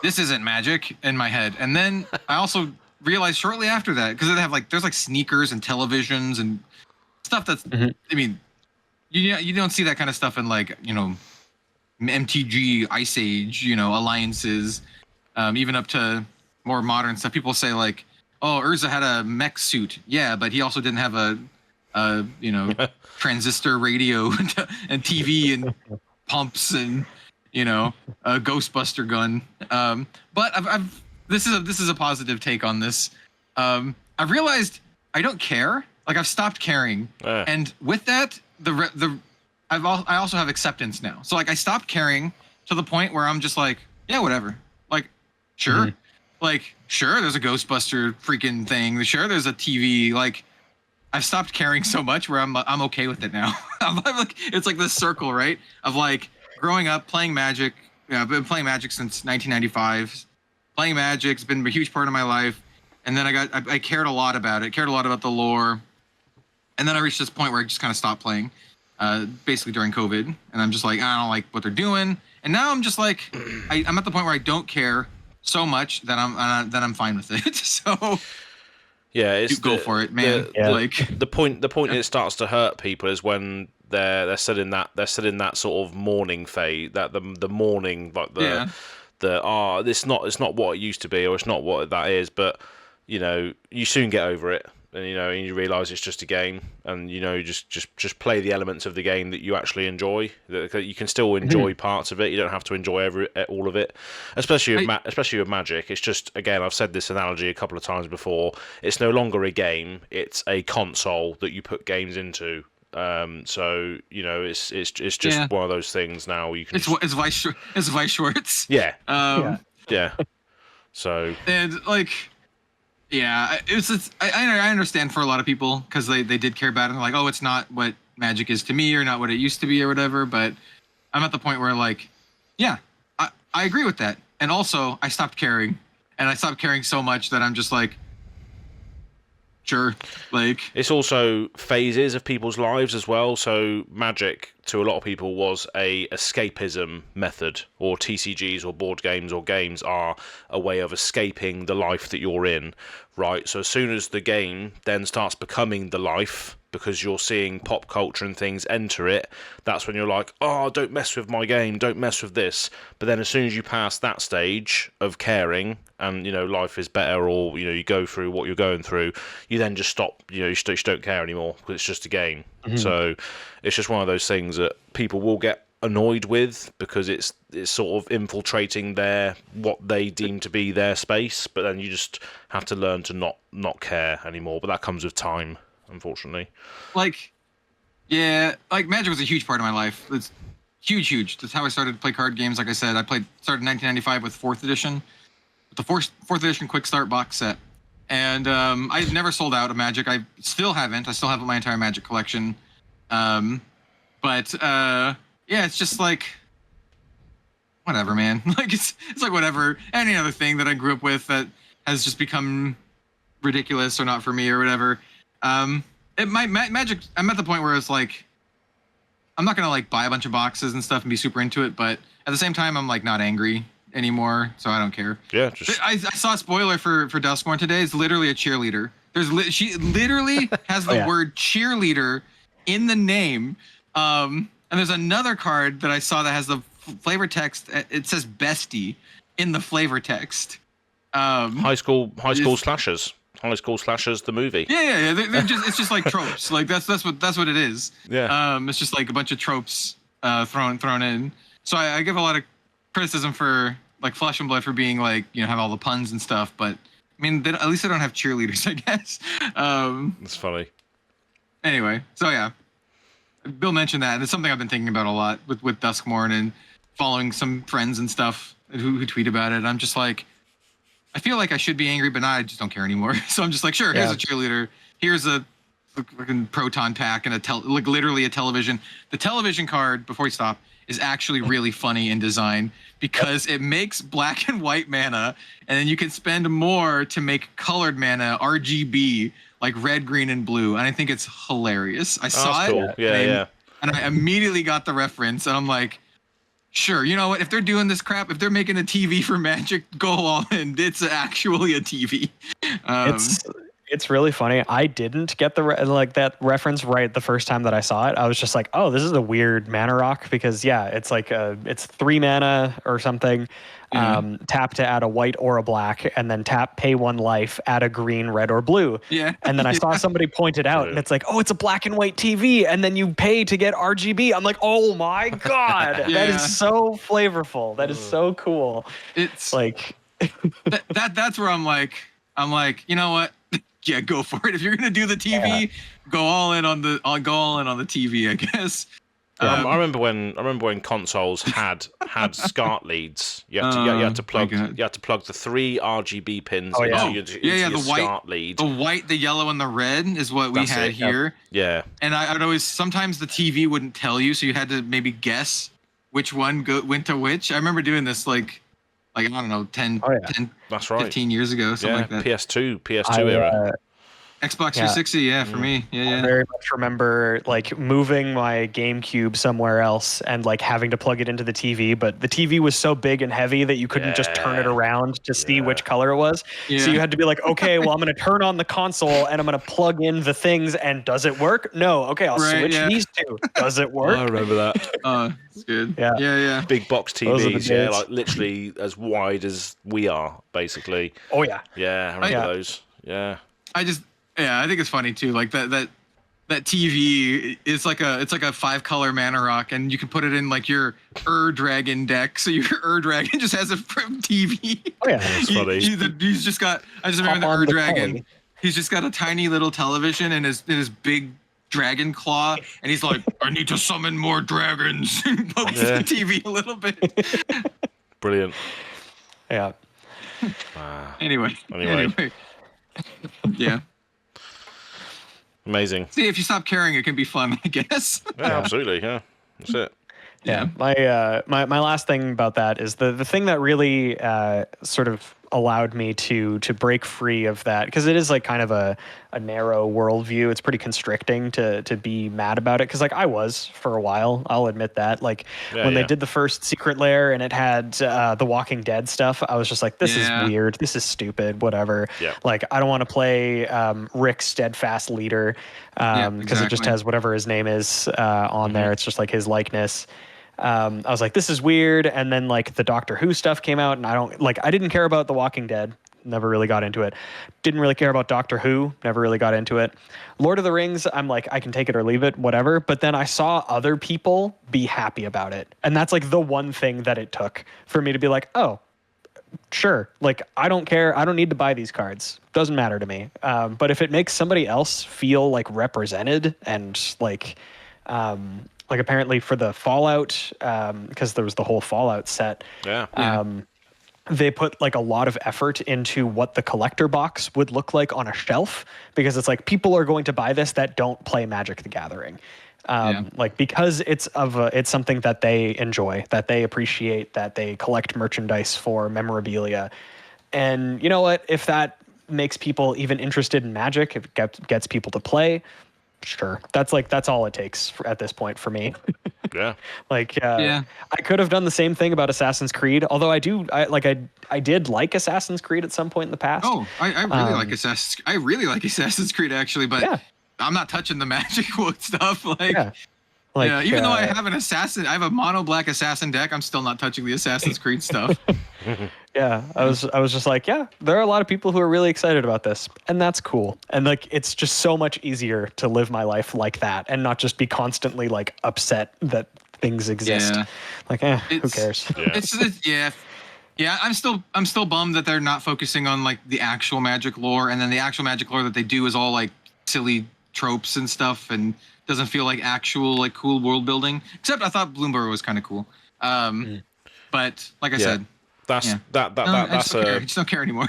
this isn't Magic in my head. And then I also realized shortly after that, because they have like, there's like sneakers and televisions and stuff that's, I mean, you don't see that kind of stuff in like, MTG, Ice Age, alliances, even up to more modern stuff. People say like, oh, Urza had a mech suit. Yeah, but he also didn't have a transistor radio and TV and pumps and, a Ghostbuster gun. But this is a positive take on this. I've realized I don't care. Like, I've stopped caring. And with that, I also have acceptance now. So like I stopped caring to the point where I'm just like, yeah, whatever. Like, sure. Like, sure, there's a Ghostbuster freaking thing. Sure, there's a TV. Like, I've stopped caring so much where I'm okay with it now. I'm like, it's like this circle, right? Of like growing up playing Magic. I've been playing Magic since 1995. Playing Magic's been a huge part of my life. and then I cared a lot about it, cared a lot about the lore, and then I reached this point where I just kind of stopped playing, basically during COVID, and I'm just like, I don't like what they're doing, and now I'm just like, I'm at the point where I don't care so much that I'm fine with it. So yeah, it's you go for it, man. The point it starts to hurt people is when they're still in that sort of mourning phase, that the mourning, like it's not what it used to be, or it's not what that is, but you soon get over it, and you realize it's just a game, and just play the elements of the game that you actually enjoy. That you can still enjoy parts of it. You don't have to enjoy all of it, especially with Magic. It's just, again, I've said this analogy a couple of times before. It's no longer a game; it's a console that you put games into. So it's just one of those things now. You can it's Vice Shorts. Yeah. Yeah. So and like. Yeah, I understand for a lot of people, because they did care about it. They're like, oh, it's not what Magic is to me, or not what it used to be, or whatever. But I'm at the point where, like, yeah, I agree with that. And also, I stopped caring. And I stopped caring so much that I'm just like, sure. Like, it's also phases of people's lives as well. So Magic, to a lot of people, was a escapism method, or TCGs or board games or games are a way of escaping the life that you're in, right? So as soon as the game then starts becoming the life, because you're seeing pop culture and things enter it, that's when you're like, oh, don't mess with my game, don't mess with this. But then as soon as you pass that stage of caring, and life is better, or you go through what you're going through, you then just stop. You just don't care anymore, because it's just a game. So it's just one of those things that people will get annoyed with, because it's sort of infiltrating what they deem to be their space. But then you just have to learn to not care anymore. But that comes with time, unfortunately. Like Magic was a huge part of my life. It's huge. That's how I started to play card games. Like I said, started in 1995 with 4th edition, with the 4th edition Quick Start box set. And I've never sold out of Magic. I still haven't. I still have my entire Magic collection. But it's just like, whatever, man. Like it's like whatever. Any other thing that I grew up with that has just become ridiculous or not for me or whatever. Magic. I'm at the point where it's like, I'm not gonna like buy a bunch of boxes and stuff and be super into it, but at the same time, I'm like not angry anymore, so I don't care. Yeah, I saw a spoiler for Duskmorn today. It's literally a cheerleader. She literally has the word cheerleader in the name. And there's another card that I saw that has the flavor text. It says bestie in the flavor text. High school slashers. High School Slashers, the movie. Yeah. It's just like tropes. Like that's what it is. Yeah. It's just like a bunch of tropes thrown in. So I give a lot of criticism for like Flesh and Blood for being like, have all the puns and stuff, but I mean, at least they don't have cheerleaders, I guess. That's funny. Anyway, so yeah, Bill mentioned that, and it's something I've been thinking about a lot with Duskmorn and following some friends and stuff who tweet about it. I'm just like, I feel like I should be angry, but I just don't care anymore. So I'm just like, sure, here's a cheerleader, here's a fucking proton pack and literally a television. The television card, before we stop, is actually really funny in design, because it makes black and white mana, and then you can spend more to make colored mana, RGB, like red, green, and blue. And I think it's hilarious. I saw it. Cool. Yeah. And I immediately got the reference, and I'm like, sure, you know what? If they're doing this crap, if they're making a TV for Magic, go all in. It's actually a TV. It's really funny. I didn't get that reference right the first time that I saw it. I was just like, oh, this is a weird mana rock, because it's like it's 3 mana or something. Tap to add a white or a black, and then tap, pay 1 life, add a green, red, or blue. Yeah. And then I saw somebody point it out, and it's like, oh, it's a black and white TV, and then you pay to get RGB. I'm like, oh my god, that is so flavorful. That is so cool. It's like that's where I'm like, you know what? Yeah, go for it. If you're gonna do the TV, go all in on the TV, I guess. I remember when consoles had SCART leads. You had to plug the 3 RGB pins into your SCART lead. The white, the yellow, and the red is what we had here. Yeah. And I would always, sometimes the TV wouldn't tell you, so you had to maybe guess which one went to which. I remember doing this like like I don't know, 10, Oh, yeah. 10 That's right. 15 years ago, something like that. PS2 era. Xbox 360, for me. I very much remember like moving my GameCube somewhere else and like having to plug it into the TV, but the TV was so big and heavy that you couldn't just turn it around to see which color it was. Yeah. So you had to be like, okay, well, I'm going to turn on the console and I'm going to plug in the things, and does it work? No. Okay, I'll switch these two. Does it work? I remember that. It's good. Yeah. Big box Those are the TVs, days. like literally as wide as we are, basically. Oh yeah. Yeah, I remember those. Yeah. I think it's funny too. Like that TV is like a 5-color mana rock, and you can put it in like your Dragon deck. So your Dragon just has a TV. Oh yeah. That's funny. He's just got. I just remember the Dragon. He's just got a tiny little television and his big dragon claw, and he's like, I need to summon more dragons. And pokes the TV a little bit. Brilliant. Yeah. Anyway. Yeah. Amazing. See, if you stop caring, it can be fun, I guess. Yeah, absolutely. Yeah, that's it. Yeah. My last thing about that is the thing that really sort of allowed me to break free of that, because it is like kind of a narrow worldview. It's pretty constricting to be mad about it, because like I was for a while, I'll admit that. Like when they did the first Secret Lair and it had the Walking Dead stuff, I was just like, this is weird, this is stupid, whatever. Like I don't want to play Rick Steadfast Leader because it just has whatever his name is on there. It's just like his likeness. I was like, this is weird. And then like the Doctor Who stuff came out, and I didn't care about The Walking Dead. Never really got into it. Didn't really care about Doctor Who. Never really got into it. Lord of the Rings, I'm like, I can take it or leave it, whatever. But then I saw other people be happy about it. And that's like the one thing that it took for me to be like, oh, sure. Like, I don't care. I don't need to buy these cards. Doesn't matter to me. But if it makes somebody else feel like represented and like apparently for the Fallout, because there was the whole Fallout set. They put like a lot of effort into what the collector box would look like on a shelf, because it's like people are going to buy this that don't play Magic the Gathering. Like because it's something that they enjoy, that they appreciate, that they collect merchandise for, memorabilia. And you know what? If that makes people even interested in Magic, if it gets people to play, sure. That's all it takes at this point for me. I could have done the same thing about Assassin's Creed, although I did like Assassin's Creed at some point in the past. Oh, I really like Assassin's. I really like Assassin's Creed actually, but I'm not touching the Magic stuff. Even though I have I have a mono black assassin deck, I'm still not touching the Assassin's Creed stuff. I was just like, there are a lot of people who are really excited about this, and that's cool. And like, it's just so much easier to live my life like that and not just be constantly like upset that things exist. Who cares? I'm still bummed that they're not focusing on like the actual Magic lore, and then the actual Magic lore that they do is all like silly tropes and stuff, and doesn't feel like actual like cool world building. Except I thought Bloomberg was kind of cool. But like I said, I just don't care anymore.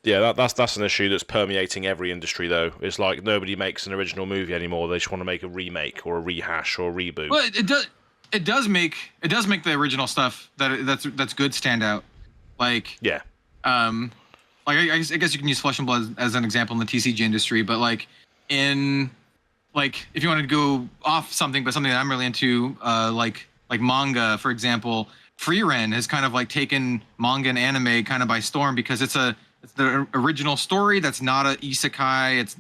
That's an issue that's permeating every industry though. It's like nobody makes an original movie anymore. They just want to make a remake or a rehash or a reboot. Well, it does make the original stuff that's good stand out. I guess you can use Flesh and Blood as an example in the TCG industry, but like if you wanted to go off something, but something that I'm really into, like manga, for example, Free Ren has kind of like taken manga and anime kind of by storm, because it's the original story that's not a isekai.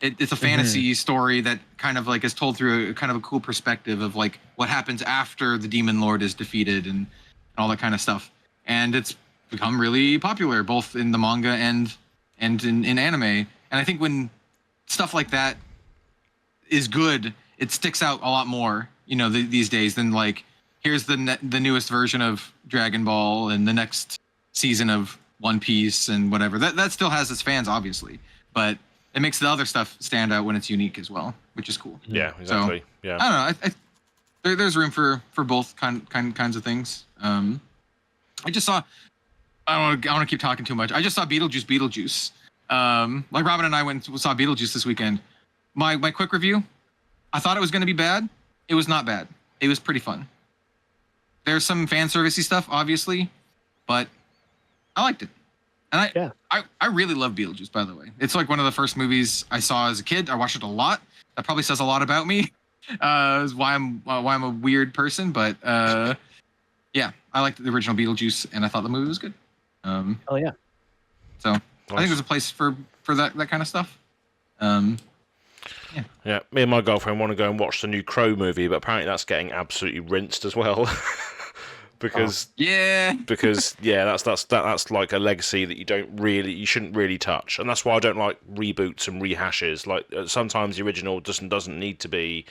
It's a fantasy story that kind of like is told through a kind of a cool perspective of like what happens after the Demon Lord is defeated and all that kind of stuff. And it's become really popular both in the manga and in anime. And I think when stuff like that is good, it sticks out a lot more, these days than like, here's the newest version of Dragon Ball and the next season of One Piece and whatever. That still has its fans, obviously, but it makes the other stuff stand out when it's unique as well, which is cool. Yeah, exactly. So, I don't know. There's room for both kinds of things. I just saw. I don't want to keep talking too much. I just saw Beetlejuice. Like Robin and I went and saw Beetlejuice this weekend. My quick review. I thought it was going to be bad. It was not bad. It was pretty fun. There's some fan servicey stuff, obviously, but I liked it. And I really love Beetlejuice, by the way. It's like one of the first movies I saw as a kid. I watched it a lot. That probably says a lot about me. Is why I'm a weird person. But yeah, I liked the original Beetlejuice, and I thought the movie was good. Oh yeah. So nice. I think there's a place for that kind of stuff. Yeah, me and my girlfriend want to go and watch the new Crow movie, but apparently that's getting absolutely rinsed as well. because that's like a legacy that you shouldn't really touch, and that's why I don't like reboots and rehashes. Like sometimes the original doesn't need to be,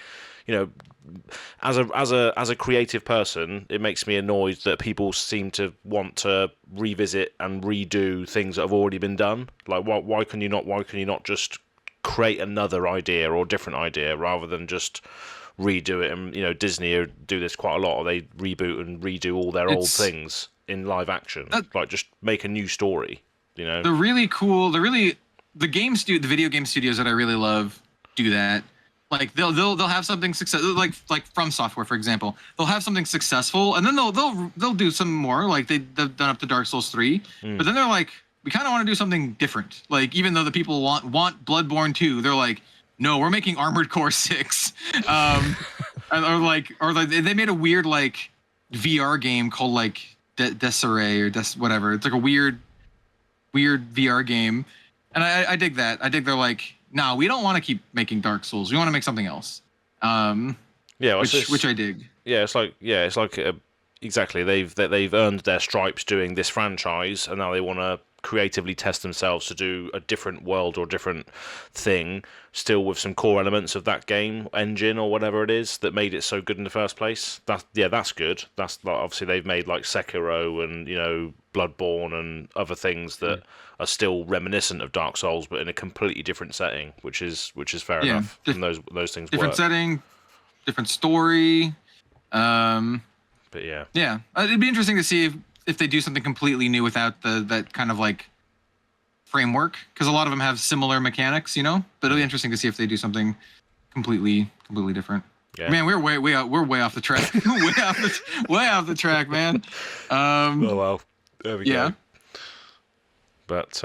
as a creative person, it makes me annoyed that people seem to want to revisit and redo things that have already been done. Like why can you not just create another idea or different idea rather than just redo it? And Disney do this quite a lot. They reboot and redo all their old things in live action. Like just make a new story. The video game studios that I really love do that. Like they'll have something successful, like From Software, for example. They'll have something successful, and then they'll do some more. Like they've done up to Dark Souls 3, but then they're like, we kind of want to do something different. Like even though the people want Bloodborne 2, they're like, no, we're making Armored Core 6. or they made a weird like VR game called like Desiree or whatever. It's like a weird VR game, and I dig that. I dig they're like, no, we don't want to keep making Dark Souls. We want to make something else. Which I dig. Exactly. They've earned their stripes doing this franchise, and now they want to creatively test themselves to do a different world or different thing, still with some core elements of that game engine or whatever it is that made it so good in the first place. That's good. That's like, obviously they've made like Sekiro and Bloodborne and other things that are still reminiscent of Dark Souls, but in a completely different setting, which is fair enough. And those things different work. Setting, different story. But yeah, it'd be interesting to see if they do something completely new without that kind of like framework, because a lot of them have similar mechanics, but it'll be interesting to see if they do something completely different. Yeah. Man, we're way off the track. way off the track, man. Oh well, there we go. But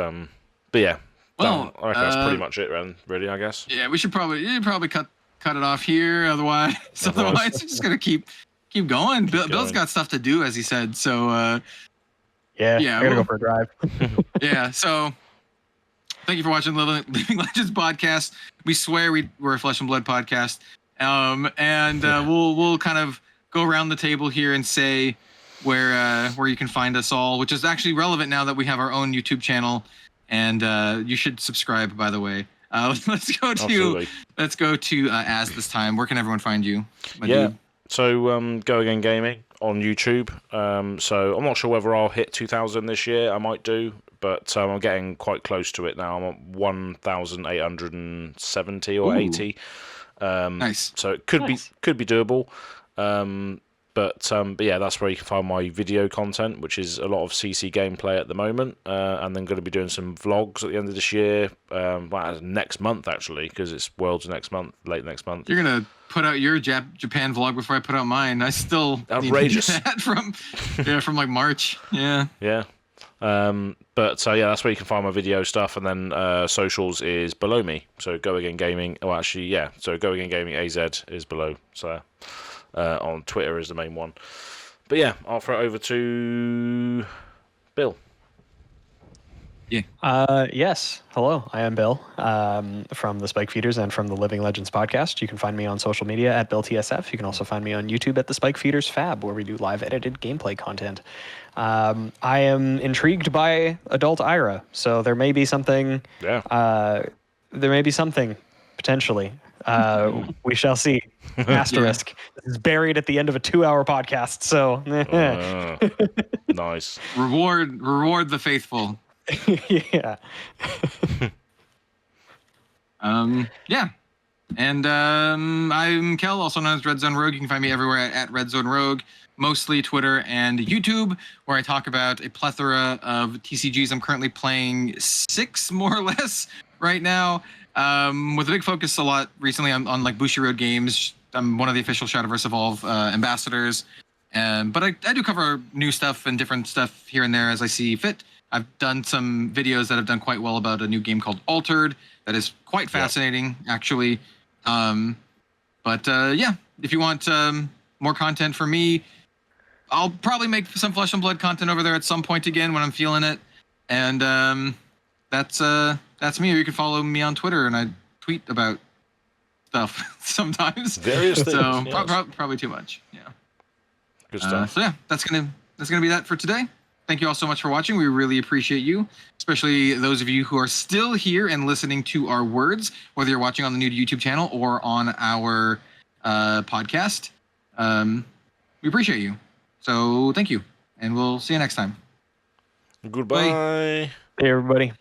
yeah. Well, I reckon that's pretty much it, really, I guess. Yeah, we should probably cut it off here. Otherwise it's just gonna keep going. Bill's got stuff to do, as he said. So I gotta go for a drive. Yeah. So thank you for watching the Living Legends podcast. We swear we're a Flesh and Blood podcast. We'll kind of go around the table here and say where you can find us all, which is actually relevant now that we have our own YouTube channel, and you should subscribe, by the way. Let's go to Az this time. Where can everyone find you, my dude? So Go Again Gaming on YouTube. So I'm not sure whether I'll hit 2,000 this year. I might do, but I'm getting quite close to it now. I'm at 1,870 or 80. Nice. So it could be doable. But yeah, that's where you can find my video content, which is a lot of CC gameplay at the moment, and then going to be doing some vlogs at the end of this year, next month actually, because it's Worlds late next month. You're gonna put out your Japan vlog before I put out mine. I still outrageous need that from like March. Yeah. Yeah. But that's where you can find my video stuff, and then socials is below me. So Go Again Gaming. Oh, actually, yeah. So Go Again Gaming AZ is below. So. On Twitter is the main one. But yeah, I'll throw it over to Bill. Yeah. Yes. Hello, I am Bill from the Spike Feeders and from the Living Legends podcast. You can find me on social media at BillTSF. You can also find me on YouTube at the Spike Feeders Fab, where we do live edited gameplay content. I am intrigued by adult IRA, so there may be something. Yeah. There may be something potentially. We shall see. Asterisk. Yeah. This is buried at the end of a 2-hour podcast, so nice. Reward the faithful. Yeah. Yeah. And I'm Kel, also known as Red Zone Rogue. You can find me everywhere at Red Zone Rogue, mostly Twitter and YouTube, where I talk about a plethora of TCGs. I'm currently playing 6 more or less right now. With a big focus a lot recently on like Bushiroad games. I'm one of the official Shadowverse Evolve ambassadors, but I do cover new stuff and different stuff here and there as I see fit. I've done some videos that have done quite well about a new game called Altered that is quite fascinating, actually. But yeah, if you want more content from me, I'll probably make some Flesh and Blood content over there at some point again when I'm feeling it. And that's me. Or you can follow me on Twitter, and I tweet about stuff sometimes. Various things. So yes. probably too much. Yeah. Good stuff. So yeah, that's gonna be that for today. Thank you all so much for watching. We really appreciate you, especially those of you who are still here and listening to our words, whether you're watching on the new YouTube channel or on our podcast. We appreciate you. So thank you, and we'll see you next time. Goodbye. Hey, everybody.